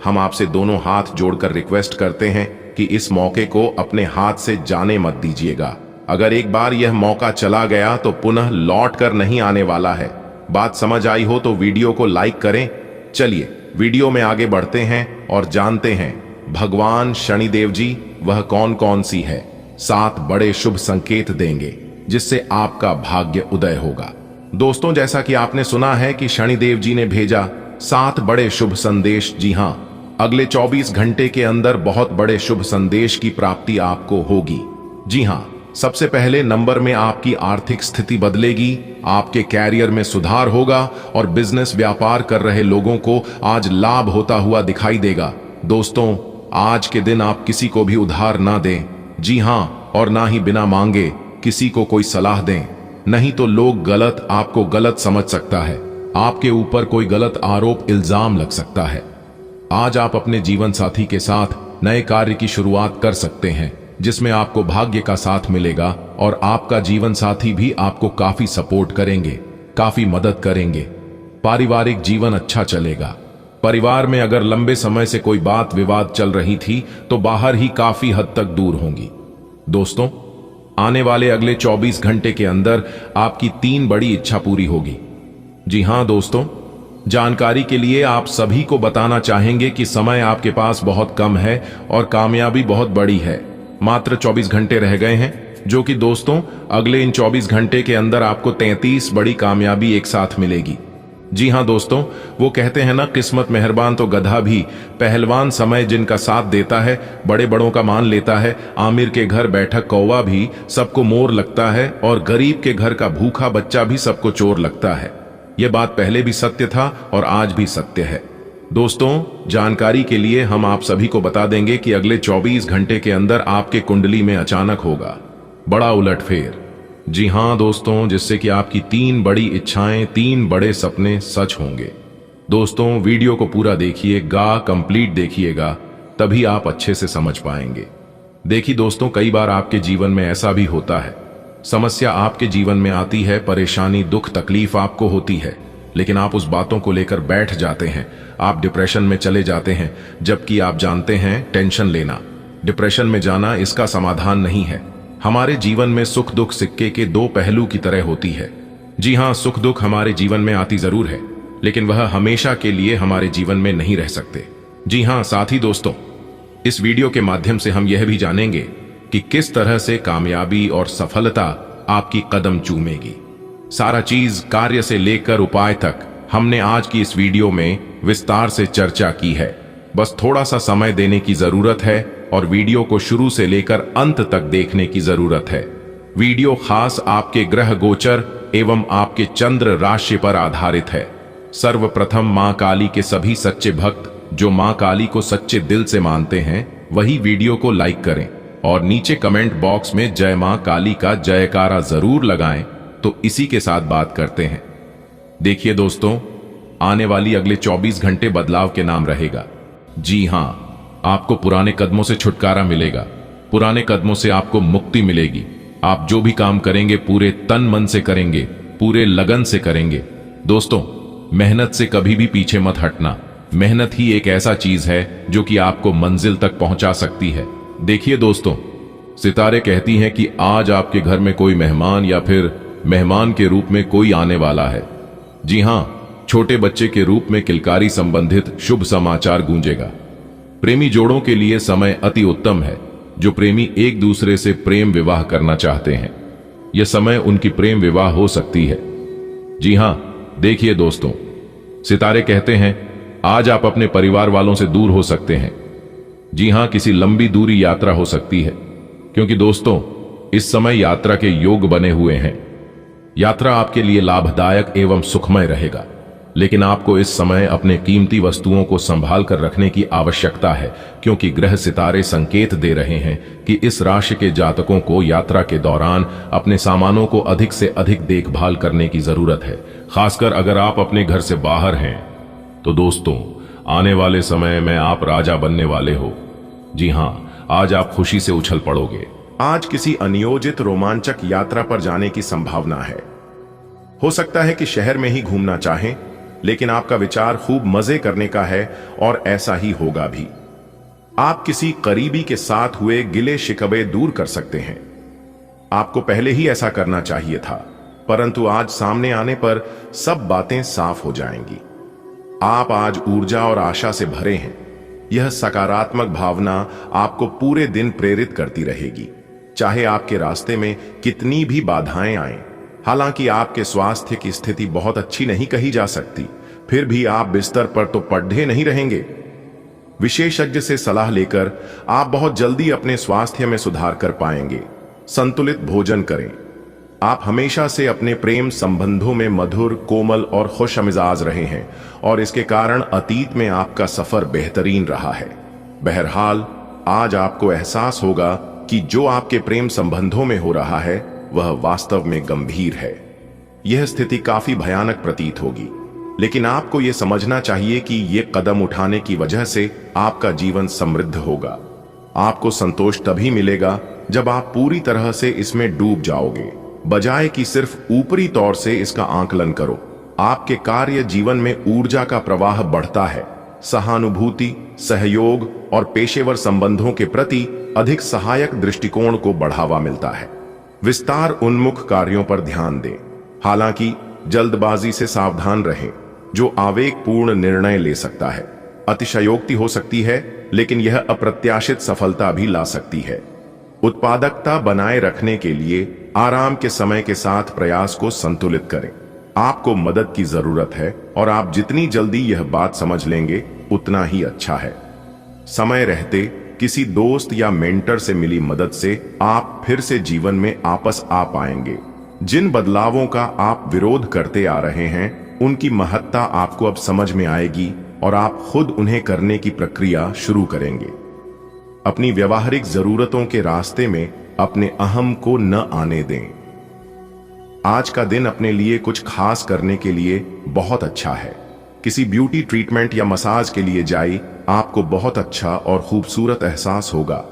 हम आपसे दोनों हाथ जोड़कर रिक्वेस्ट करते हैं कि इस मौके को अपने हाथ से जाने मत दीजिएगा। अगर एक बार यह मौका चला गया तो पुनः लौट कर नहीं आने वाला है। बात समझ आई हो तो वीडियो को लाइक करें। चलिए वीडियो में आगे बढ़ते हैं और जानते हैं भगवान शनिदेव जी वह कौन कौन सी है 7 बड़े शुभ संकेत देंगे, जिससे आपका भाग्य उदय होगा। दोस्तों, जैसा कि आपने सुना है कि शनिदेव जी ने भेजा 7 बड़े शुभ संदेश। जी हां, अगले 24 घंटे के अंदर बहुत बड़े शुभ संदेश की प्राप्ति आपको होगी। जी हां, सबसे पहले नंबर में आपकी आर्थिक स्थिति बदलेगी, आपके कैरियर में सुधार होगा और बिजनेस व्यापार कर रहे लोगों को आज लाभ होता हुआ दिखाई देगा। दोस्तों, आज के दिन आप किसी को भी उधार ना दें। जी हां, और ना ही बिना मांगे किसी को कोई सलाह दें, नहीं तो लोग आपको गलत समझ सकता है, आपके ऊपर कोई गलत आरोप इल्जाम लग सकता है। आज आप अपने जीवन साथी के साथ नए कार्य की शुरुआत कर सकते हैं, जिसमें आपको भाग्य का साथ मिलेगा और आपका जीवन साथी भी आपको काफी सपोर्ट करेंगे, काफी मदद करेंगे। पारिवारिक जीवन अच्छा चलेगा। परिवार में अगर लंबे समय से कोई बात विवाद चल रही थी तो बाहर ही काफी हद तक दूर होंगी। दोस्तों, आने वाले अगले 24 घंटे के अंदर आपकी 3 बड़ी इच्छा पूरी होगी। जी हां दोस्तों, जानकारी के लिए आप सभी को बताना चाहेंगे कि समय आपके पास बहुत कम है और कामयाबी बहुत बड़ी है। मात्र 24 घंटे रह गए हैं, जो कि दोस्तों अगले इन 24 घंटे के अंदर आपको 33 बड़ी कामयाबी एक साथ मिलेगी। जी हाँ दोस्तों, वो कहते हैं ना, किस्मत मेहरबान तो गधा भी पहलवान, समय जिनका साथ देता है बड़े बड़ों का मान लेता है। आमिर के घर बैठा कौवा भी सबको मोर लगता है, और गरीब के घर का भूखा बच्चा भी सबको चोर लगता है। यह बात पहले भी सत्य था और आज भी सत्य है। दोस्तों, जानकारी के लिए हम आप सभी को बता देंगे कि अगले 24 घंटे के अंदर आपके कुंडली में अचानक होगा बड़ा उलटफेर। जी हां दोस्तों, जिससे कि आपकी 3 बड़ी इच्छाएं, 3 बड़े सपने सच होंगे। दोस्तों, वीडियो को पूरा देखिएगा, कंप्लीट देखिएगा, तभी आप अच्छे से समझ पाएंगे। देखिए दोस्तों, कई बार आपके जीवन में ऐसा भी होता है, समस्या आपके जीवन में आती है, परेशानी, दुख, तकलीफ आपको होती है, लेकिन आप उस बातों को लेकर बैठ जाते हैं, आप डिप्रेशन में चले जाते हैं, जबकि आप जानते हैं टेंशन लेना, डिप्रेशन में जाना इसका समाधान नहीं है। हमारे जीवन में सुख दुख सिक्के के 2 पहलू की तरह होती है। जी हां, सुख दुख हमारे जीवन में आती जरूर है, लेकिन वह हमेशा के लिए हमारे जीवन में नहीं रह सकते। जी हां, साथ ही दोस्तों, इस वीडियो के माध्यम से हम यह भी जानेंगे कि किस तरह से कामयाबी और सफलता आपकी कदम चूमेगी। सारा चीज, कार्य से लेकर उपाय तक, हमने आज की इस वीडियो में विस्तार से चर्चा की है। बस थोड़ा सा समय देने की जरूरत है और वीडियो को शुरू से लेकर अंत तक देखने की जरूरत है। वीडियो खास आपके ग्रह गोचर एवं आपके चंद्र राशि पर आधारित है। सर्वप्रथम मां काली के सभी सच्चे भक्त जो मां काली को सच्चे दिल से मानते हैं, वही वीडियो को लाइक करें और नीचे कमेंट बॉक्स में जय मां काली का जयकारा जरूर लगाएं। तो इसी के साथ बात करते हैं। देखिए दोस्तों, आने वाली अगले 24 घंटे बदलाव के नाम रहेगा। जी हां, आपको पुराने कदमों से छुटकारा मिलेगा, पुराने कदमों से आपको मुक्ति मिलेगी। आप जो भी काम करेंगे पूरे तन मन से करेंगे, पूरे लगन से करेंगे। दोस्तों, मेहनत से कभी भी पीछे मत हटना। मेहनत ही एक ऐसा चीज है जो कि आपको मंजिल तक पहुंचा सकती है। देखिए दोस्तों, सितारे कहती हैं कि आज आपके घर में कोई मेहमान या फिर मेहमान के रूप में कोई आने वाला है। जी हां, छोटे बच्चे के रूप में किलकारी संबंधित शुभ समाचार गूंजेगा। प्रेमी जोड़ों के लिए समय अति उत्तम है, जो प्रेमी एक दूसरे से प्रेम विवाह करना चाहते हैं। यह समय उनकी प्रेम विवाह हो सकती है। जी हां, देखिए दोस्तों, सितारे कहते हैं आज आप अपने परिवार वालों से दूर हो सकते हैं। जी हां, किसी लंबी दूरी यात्रा हो सकती है, क्योंकि दोस्तों इस समय यात्रा के योग बने हुए हैं। यात्रा आपके लिए लाभदायक एवं सुखमय रहेगा, लेकिन आपको इस समय अपने कीमती वस्तुओं को संभाल कर रखने की आवश्यकता है, क्योंकि ग्रह सितारे संकेत दे रहे हैं कि इस राशि के जातकों को यात्रा के दौरान अपने सामानों को अधिक से अधिक देखभाल करने की जरूरत है। खासकर अगर आप अपने घर से बाहर हैं तो दोस्तों, आने वाले समय में आप राजा बनने वाले हो। जी हां, आज आप खुशी से उछल पड़ोगे। आज किसी अनियोजित रोमांचक यात्रा पर जाने की संभावना है। हो सकता है कि शहर में ही घूमना चाहें, लेकिन आपका विचार खूब मजे करने का है और ऐसा ही होगा भी। आप किसी करीबी के साथ हुए गिले शिकवे दूर कर सकते हैं। आपको पहले ही ऐसा करना चाहिए था, परंतु आज सामने आने पर सब बातें साफ हो जाएंगी। आप आज ऊर्जा और आशा से भरे हैं। यह सकारात्मक भावना आपको पूरे दिन प्रेरित करती रहेगी, चाहे आपके रास्ते में कितनी भी बाधाएं आएं। हालांकि आपके स्वास्थ्य की स्थिति बहुत अच्छी नहीं कही जा सकती, फिर भी आप बिस्तर पर तो पड़े नहीं रहेंगे। विशेषज्ञ से सलाह लेकर आप बहुत जल्दी अपने स्वास्थ्य में सुधार कर पाएंगे। संतुलित भोजन करें। आप हमेशा से अपने प्रेम संबंधों में मधुर, कोमल और खुशमिजाज रहे हैं और इसके कारण अतीत में आपका सफर बेहतरीन रहा है। बहरहाल, आज आपको एहसास होगा कि जो आपके प्रेम संबंधों में हो रहा है वह वास्तव में गंभीर है। यह स्थिति काफी भयानक प्रतीत होगी, लेकिन आपको यह समझना चाहिए कि यह कदम उठाने की वजह से आपका जीवन समृद्ध होगा। आपको संतोष तभी मिलेगा जब आप पूरी तरह से इसमें डूब जाओगे, बजाय कि सिर्फ ऊपरी तौर से इसका आकलन करो। आपके कार्य जीवन में ऊर्जा का प्रवाह बढ़ता है। सहानुभूति, सहयोग और पेशेवर संबंधों के प्रति अधिक सहायक दृष्टिकोण को बढ़ावा मिलता है। विस्तार उन्मुख कार्यों पर ध्यान दें। हालांकि जल्दबाजी से सावधान रहें, जो आवेगपूर्ण निर्णय ले सकता है। अतिशयोक्ति हो सकती है, लेकिन यह अप्रत्याशित सफलता भी ला सकती है। उत्पादकता बनाए रखने के लिए आराम के समय के साथ प्रयास को संतुलित करें। आपको मदद की जरूरत है और आप जितनी जल्दी यह बात समझ लेंगे उतना ही अच्छा है। समय रहते किसी दोस्त या मेंटर से मिली मदद से आप फिर से जीवन में वापस आ पाएंगे। जिन बदलावों का आप विरोध करते आ रहे हैं उनकी महत्ता आपको अब समझ में आएगी और आप खुद उन्हें करने की प्रक्रिया शुरू करेंगे। अपनी व्यवहारिक जरूरतों के रास्ते में अपने अहम को न आने दें। आज का दिन अपने लिए कुछ खास करने के लिए बहुत अच्छा है। किसी ब्यूटी ट्रीटमेंट या मसाज के लिए जाइए, आपको बहुत अच्छा और खूबसूरत एहसास होगा।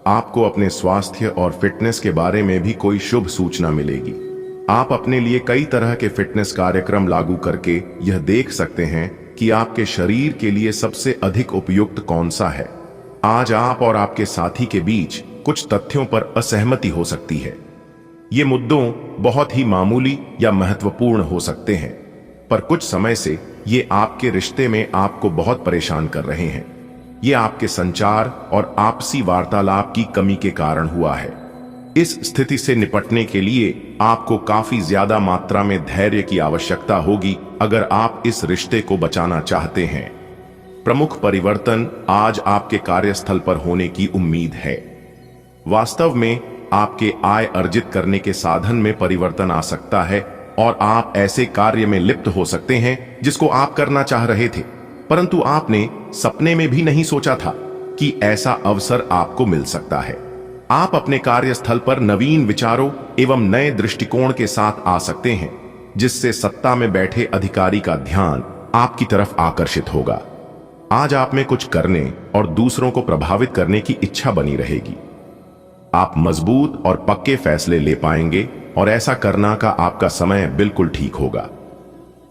आपको अपने स्वास्थ्य और फिटनेस के बारे में भी कोई शुभ सूचना मिलेगी। आप अपने लिए कई तरह के फिटनेस कार्यक्रम लागू करके यह देख सकते हैं कि आपके शरीर के लिए सबसे अधिक उपयुक्त कौन सा है। आज आप और आपके साथी के बीच कुछ तथ्यों पर असहमति हो सकती है। ये मुद्दों बहुत ही मामूली या महत्वपूर्ण हो सकते हैं, पर कुछ समय से ये आपके रिश्ते में आपको बहुत परेशान कर रहे हैं। ये आपके संचार और आपसी वार्तालाप की कमी के कारण हुआ है। इस स्थिति से निपटने के लिए आपको काफी ज्यादा मात्रा में धैर्य की आवश्यकता होगी अगर आप इस रिश्ते को बचाना चाहते हैं। प्रमुख परिवर्तन आज आपके कार्यस्थल पर होने की उम्मीद है। वास्तव में आपके आय अर्जित करने के साधन में परिवर्तन आ सकता है और आप ऐसे कार्य में लिप्त हो सकते हैं जिसको आप करना चाह रहे थे, परंतु आपने सपने में भी नहीं सोचा था कि ऐसा अवसर आपको मिल सकता है। आप अपने कार्यस्थल पर नवीन विचारों एवं नए दृष्टिकोण के साथ आ सकते हैं, जिससे सत्ता में बैठे अधिकारी का ध्यान आपकी तरफ आकर्षित होगा। आज आप में कुछ करने और दूसरों को प्रभावित करने की इच्छा बनी रहेगी। आप मजबूत और पक्के फैसले ले पाएंगे और ऐसा करना का आपका समय बिल्कुल ठीक होगा।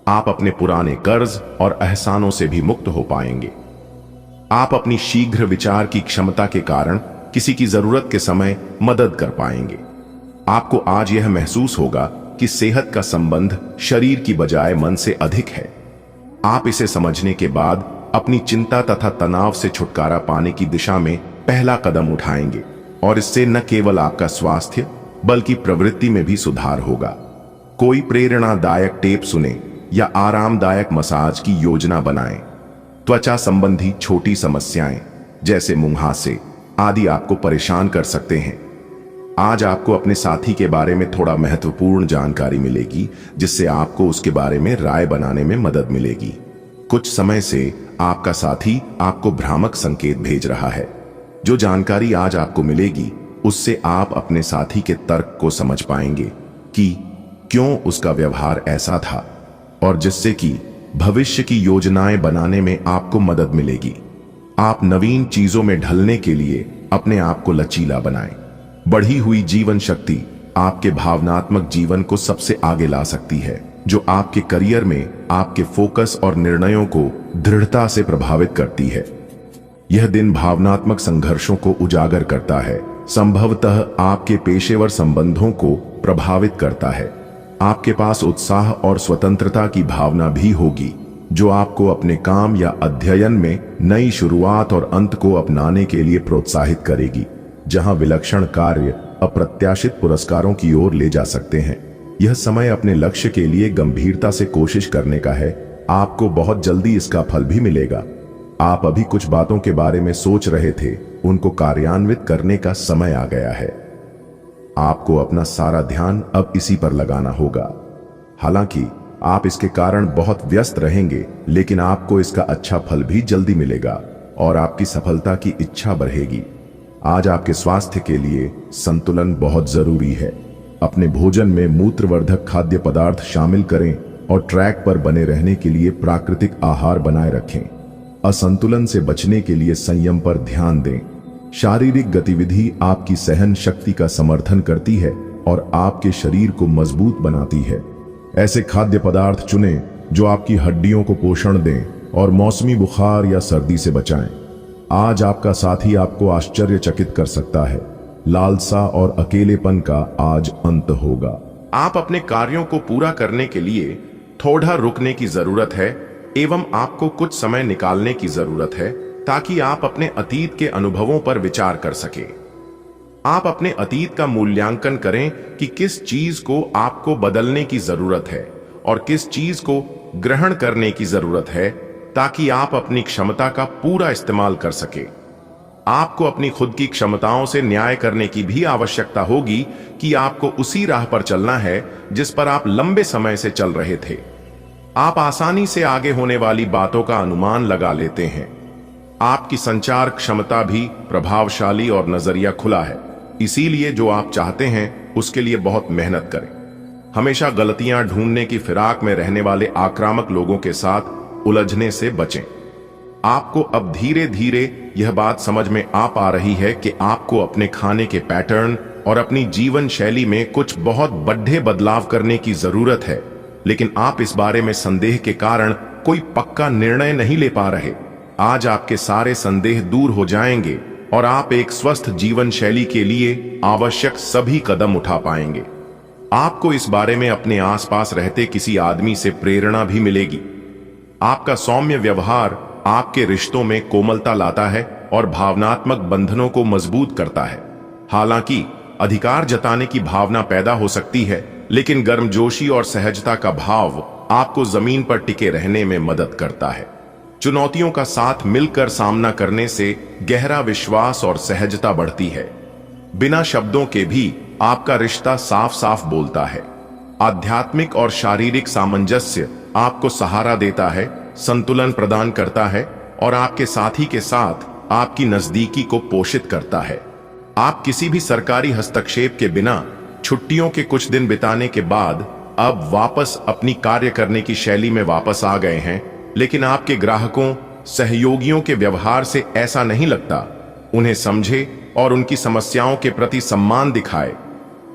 आप अपने पुराने कर्ज और एहसानों से भी मुक्त हो पाएंगे। आप अपनी शीघ्र विचार की क्षमता के कारण किसी की जरूरत के समय मदद कर पाएंगे। आपको आज यह महसूस होगा कि सेहत का संबंध शरीर की बजाय मन से अधिक है। आप इसे समझने के बाद अपनी चिंता तथा तनाव से छुटकारा पाने की दिशा में पहला कदम उठाएंगे और इससे न केवल आपका स्वास्थ्य बल्कि प्रवृत्ति में भी सुधार होगा। कोई प्रेरणादायक टेप सुने या आरामदायक मसाज की योजना बनाएं। त्वचा संबंधी छोटी समस्याएं जैसे मुंहासे आदि आपको परेशान कर सकते हैं। आज आपको अपने साथी के बारे में थोड़ा महत्वपूर्ण जानकारी मिलेगी, जिससे आपको उसके बारे में राय बनाने में मदद मिलेगी। कुछ समय से आपका साथी आपको भ्रामक संकेत भेज रहा है। जो जानकारी आज आपको मिलेगी उससे आप अपने साथी के तर्क को समझ पाएंगे कि क्यों उसका व्यवहार ऐसा था, और जिससे कि भविष्य की योजनाएं बनाने में आपको मदद मिलेगी। आप नवीन चीजों में ढलने के लिए अपने आप को लचीला बनाएं। बढ़ी हुई जीवन शक्ति आपके भावनात्मक जीवन को सबसे आगे ला सकती है, जो आपके करियर में आपके फोकस और निर्णयों को दृढ़ता से प्रभावित करती है। यह दिन भावनात्मक संघर्षों को उजागर करता है, संभवतः आपके पेशेवर संबंधों को प्रभावित करता है। आपके पास उत्साह और स्वतंत्रता की भावना भी होगी, जो आपको अपने काम या अध्ययन में नई शुरुआत और अंत को अपनाने के लिए प्रोत्साहित करेगी, जहां विलक्षण कार्य अप्रत्याशित पुरस्कारों की ओर ले जा सकते हैं। यह समय अपने लक्ष्य के लिए गंभीरता से कोशिश करने का है। आपको बहुत जल्दी इसका फल भी मिलेगा। आप अभी कुछ बातों के बारे में सोच रहे थे, उनको कार्यान्वित करने का समय आ गया है। आपको अपना सारा ध्यान अब इसी पर लगाना होगा। हालांकि आप इसके कारण बहुत व्यस्त रहेंगे, लेकिन आपको इसका अच्छा फल भी जल्दी मिलेगा और आपकी सफलता की इच्छा बढ़ेगी। आज आपके स्वास्थ्य के लिए संतुलन बहुत जरूरी है। अपने भोजन में मूत्रवर्धक खाद्य पदार्थ शामिल करें और ट्रैक पर बने रहने के लिए प्राकृतिक आहार बनाए रखें। असंतुलन से बचने के लिए संयम पर ध्यान दें। शारीरिक गतिविधि आपकी सहन शक्ति का समर्थन करती है और आपके शरीर को मजबूत बनाती है। ऐसे खाद्य पदार्थ चुनें जो आपकी हड्डियों को पोषण दें और मौसमी बुखार या सर्दी से बचाएं। आज आपका साथी आपको आश्चर्यचकित कर सकता है। लालसा और अकेलेपन का आज अंत होगा। आप अपने कार्यों को पूरा करने के लिए थोड़ा रुकने की जरूरत है एवं आपको कुछ समय निकालने की जरूरत है, ताकि आप अपने अतीत के अनुभवों पर विचार कर सकें। आप अपने अतीत का मूल्यांकन करें कि किस चीज को आपको बदलने की जरूरत है और किस चीज को ग्रहण करने की जरूरत है ताकि आप अपनी क्षमता का पूरा इस्तेमाल कर सके। आपको अपनी खुद की क्षमताओं से न्याय करने की भी आवश्यकता होगी कि आपको उसी राह पर चलना है जिस पर आप लंबे समय से चल रहे थे। आप आसानी से आगे होने वाली बातों का अनुमान लगा लेते हैं। आपकी संचार क्षमता भी प्रभावशाली और नजरिया खुला है, इसीलिए जो आप चाहते हैं उसके लिए बहुत मेहनत करें। हमेशा गलतियां ढूंढने की फिराक में रहने वाले आक्रामक लोगों के साथ उलझने से बचें। आपको अब धीरे धीरे यह बात समझ में आ पा रही है कि आपको अपने खाने के पैटर्न और अपनी जीवन शैली में कुछ बहुत बड़े बदलाव करने की जरूरत है, लेकिन आप इस बारे में संदेह के कारण कोई पक्का निर्णय नहीं ले पा रहे। आज आपके सारे संदेह दूर हो जाएंगे और आप एक स्वस्थ जीवन शैली के लिए आवश्यक सभी कदम उठा पाएंगे। आपको इस बारे में अपने आसपास रहते किसी आदमी से प्रेरणा भी मिलेगी। आपका सौम्य व्यवहार आपके रिश्तों में कोमलता लाता है और भावनात्मक बंधनों को मजबूत करता है। हालांकि अधिकार जताने की भावना पैदा हो सकती है, लेकिन गर्मजोशी और सहजता का भाव आपको जमीन पर टिके रहने में मदद करता है। चुनौतियों का साथ मिलकर सामना करने से गहरा विश्वास और सहजता बढ़ती है। बिना शब्दों के भी आपका रिश्ता साफ साफ बोलता है। आध्यात्मिक और शारीरिक सामंजस्य आपको सहारा देता है, संतुलन प्रदान करता है और आपके साथी के साथ आपकी नजदीकी को पोषित करता है। आप किसी भी सरकारी हस्तक्षेप के बिना छुट्टियों के कुछ दिन बिताने के बाद अब वापस अपनी कार्य करने की शैली में वापस आ गए हैं, लेकिन आपके ग्राहकों, सहयोगियों के व्यवहार से ऐसा नहीं लगता। उन्हें समझे और उनकी समस्याओं के प्रति सम्मान दिखाए।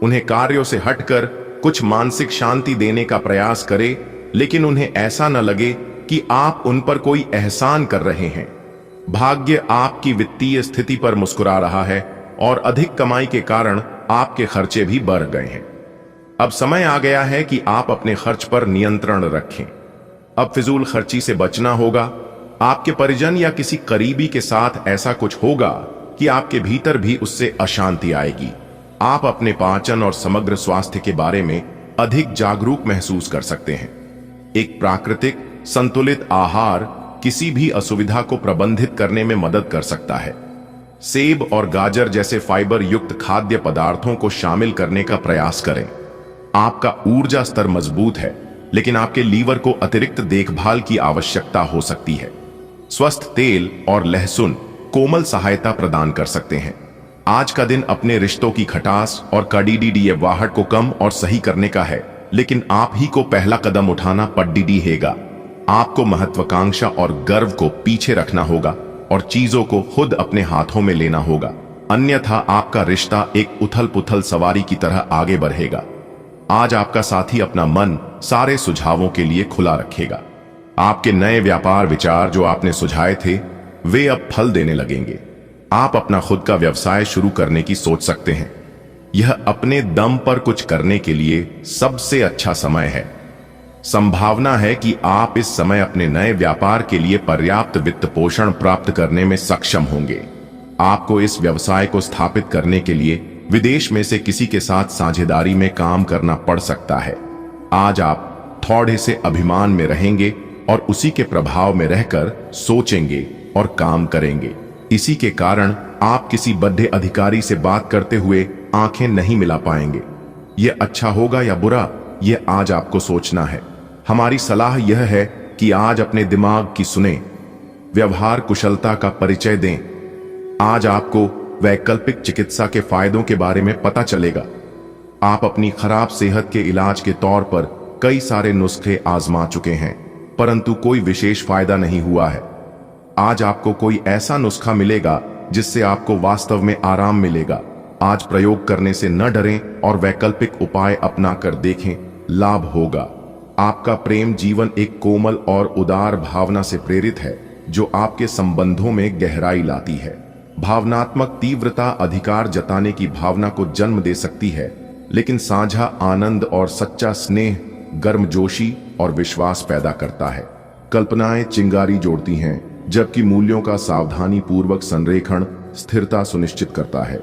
उन्हें कार्यों से हटकर कुछ मानसिक शांति देने का प्रयास करें, लेकिन उन्हें ऐसा न लगे कि आप उन पर कोई एहसान कर रहे हैं। भाग्य आपकी वित्तीय स्थिति पर मुस्कुरा रहा है और अधिक कमाई के कारण आपके खर्चे भी बढ़ गए हैं। अब समय आ गया है कि आप अपने खर्च पर नियंत्रण रखें। अब फिजूल खर्ची से बचना होगा। आपके परिजन या किसी करीबी के साथ ऐसा कुछ होगा कि आपके भीतर भी उससे अशांति आएगी। आप अपने पाचन और समग्र स्वास्थ्य के बारे में अधिक जागरूक महसूस कर सकते हैं। एक प्राकृतिक संतुलित आहार किसी भी असुविधा को प्रबंधित करने में मदद कर सकता है। सेब और गाजर जैसे फाइबर युक्त खाद्य पदार्थों को शामिल करने का प्रयास करें। आपका ऊर्जा स्तर मजबूत है, लेकिन आपके लीवर को अतिरिक्त देखभाल की आवश्यकता हो सकती है। स्वस्थ तेल और लहसुन कोमल सहायता प्रदान कर सकते हैं। आज का दिन अपने रिश्तों की खटास और कड़ीडीडीएवाहट को कम और सही करने का है, लेकिन आप ही को पहला कदम उठाना पड़ेगा। आपको महत्वाकांक्षा और गर्व को पीछे रखना होगा और चीजों को खुद अपने हाथों में लेना होगा, अन्यथा आपका रिश्ता एक उथल पुथल सवारी की तरह आगे बढ़ेगा। आज आपका साथी अपना मन सारे सुझावों के लिए खुला रखेगा। आपके नए व्यापार विचार जो आपने सुझाए थे, वे अब फल देने लगेंगे। आप अपना खुद का व्यवसाय शुरू करने की सोच सकते हैं। यह अपने दम पर कुछ करने के लिए सबसे अच्छा समय है। संभावना है कि आप इस समय अपने नए व्यापार के लिए पर्याप्त वित्त पोषण प्राप्त करने में सक्षम होंगे। आपको इस व्यवसाय को स्थापित करने के लिए विदेश में से किसी के साथ साझेदारी में काम करना पड़ सकता है। आज आप थोड़े से अभिमान में रहेंगे और उसी के प्रभाव में रहकर सोचेंगे और काम करेंगे। इसी के कारण आप किसी बड़े अधिकारी से बात करते हुए आंखें नहीं मिला पाएंगे। यह अच्छा होगा या बुरा, यह आज आपको सोचना है। हमारी सलाह यह है कि आज अपने दिमाग की सुने, व्यवहार कुशलता का परिचय दें। आज आपको वैकल्पिक चिकित्सा के फायदों के बारे में पता चलेगा। आप अपनी खराब सेहत के इलाज के तौर पर कई सारे नुस्खे आजमा चुके हैं, परंतु कोई विशेष फायदा नहीं हुआ है। आज आपको कोई ऐसा नुस्खा मिलेगा जिससे आपको वास्तव में आराम मिलेगा। आज प्रयोग करने से न डरें और वैकल्पिक उपाय अपना कर देखें, लाभ होगा। आपका प्रेम जीवन एक कोमल और उदार भावना से प्रेरित है जो आपके संबंधों में गहराई लाती है। भावनात्मक तीव्रता अधिकार जताने की भावना को जन्म दे सकती है, लेकिन साझा आनंद और सच्चा स्नेह गर्मजोशी और विश्वास पैदा करता है। कल्पनाएं चिंगारी जोड़ती हैं, जबकि मूल्यों का सावधानी पूर्वक संरेखण स्थिरता सुनिश्चित करता है।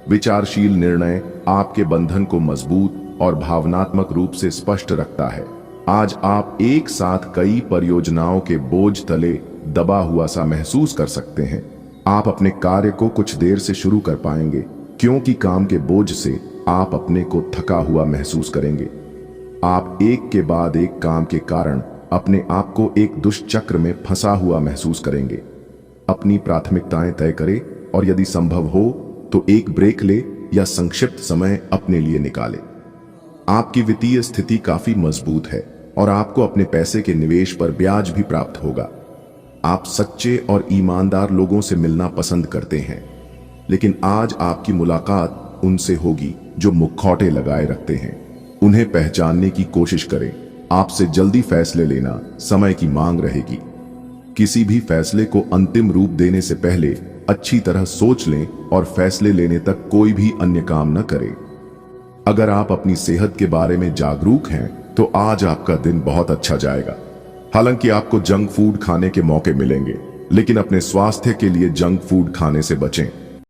विचारशील निर्णय आपके बंधन को मजबूत और भावनात्मक रूप से स्पष्ट रखता है। आज आप एक साथ कई परियोजनाओं के बोझ तले दबा हुआ सा महसूस कर सकते हैं। आप अपने कार्य को कुछ देर से शुरू कर पाएंगे, क्योंकि काम के बोझ से आप अपने को थका हुआ महसूस करेंगे। आप एक के बाद एक काम के कारण अपने आप को एक दुष्चक्र में फंसा हुआ महसूस करेंगे। अपनी प्राथमिकताएं तय करें और यदि संभव हो तो एक ब्रेक ले या संक्षिप्त समय अपने लिए निकाले। आपकी वित्तीय स्थिति काफी मजबूत है और आपको अपने पैसे के निवेश पर ब्याज भी प्राप्त होगा। आप सच्चे और ईमानदार लोगों से मिलना पसंद करते हैं, लेकिन आज आपकी मुलाकात उनसे होगी जो मुखौटे लगाए रखते हैं। उन्हें पहचानने की कोशिश करें। आपसे जल्दी फैसले लेना समय की मांग रहेगी। किसी भी फैसले को अंतिम रूप देने से पहले अच्छी तरह सोच लें और फैसले लेने तक कोई भी अन्य काम न करें। अगर आप अपनी सेहत के बारे में जागरूक हैं तो आज आपका दिन बहुत अच्छा जाएगा। हालांकि आपको जंक फूड खाने के मौके मिलेंगे, लेकिन अपने स्वास्थ्य के लिए जंक फूड खाने से बचें।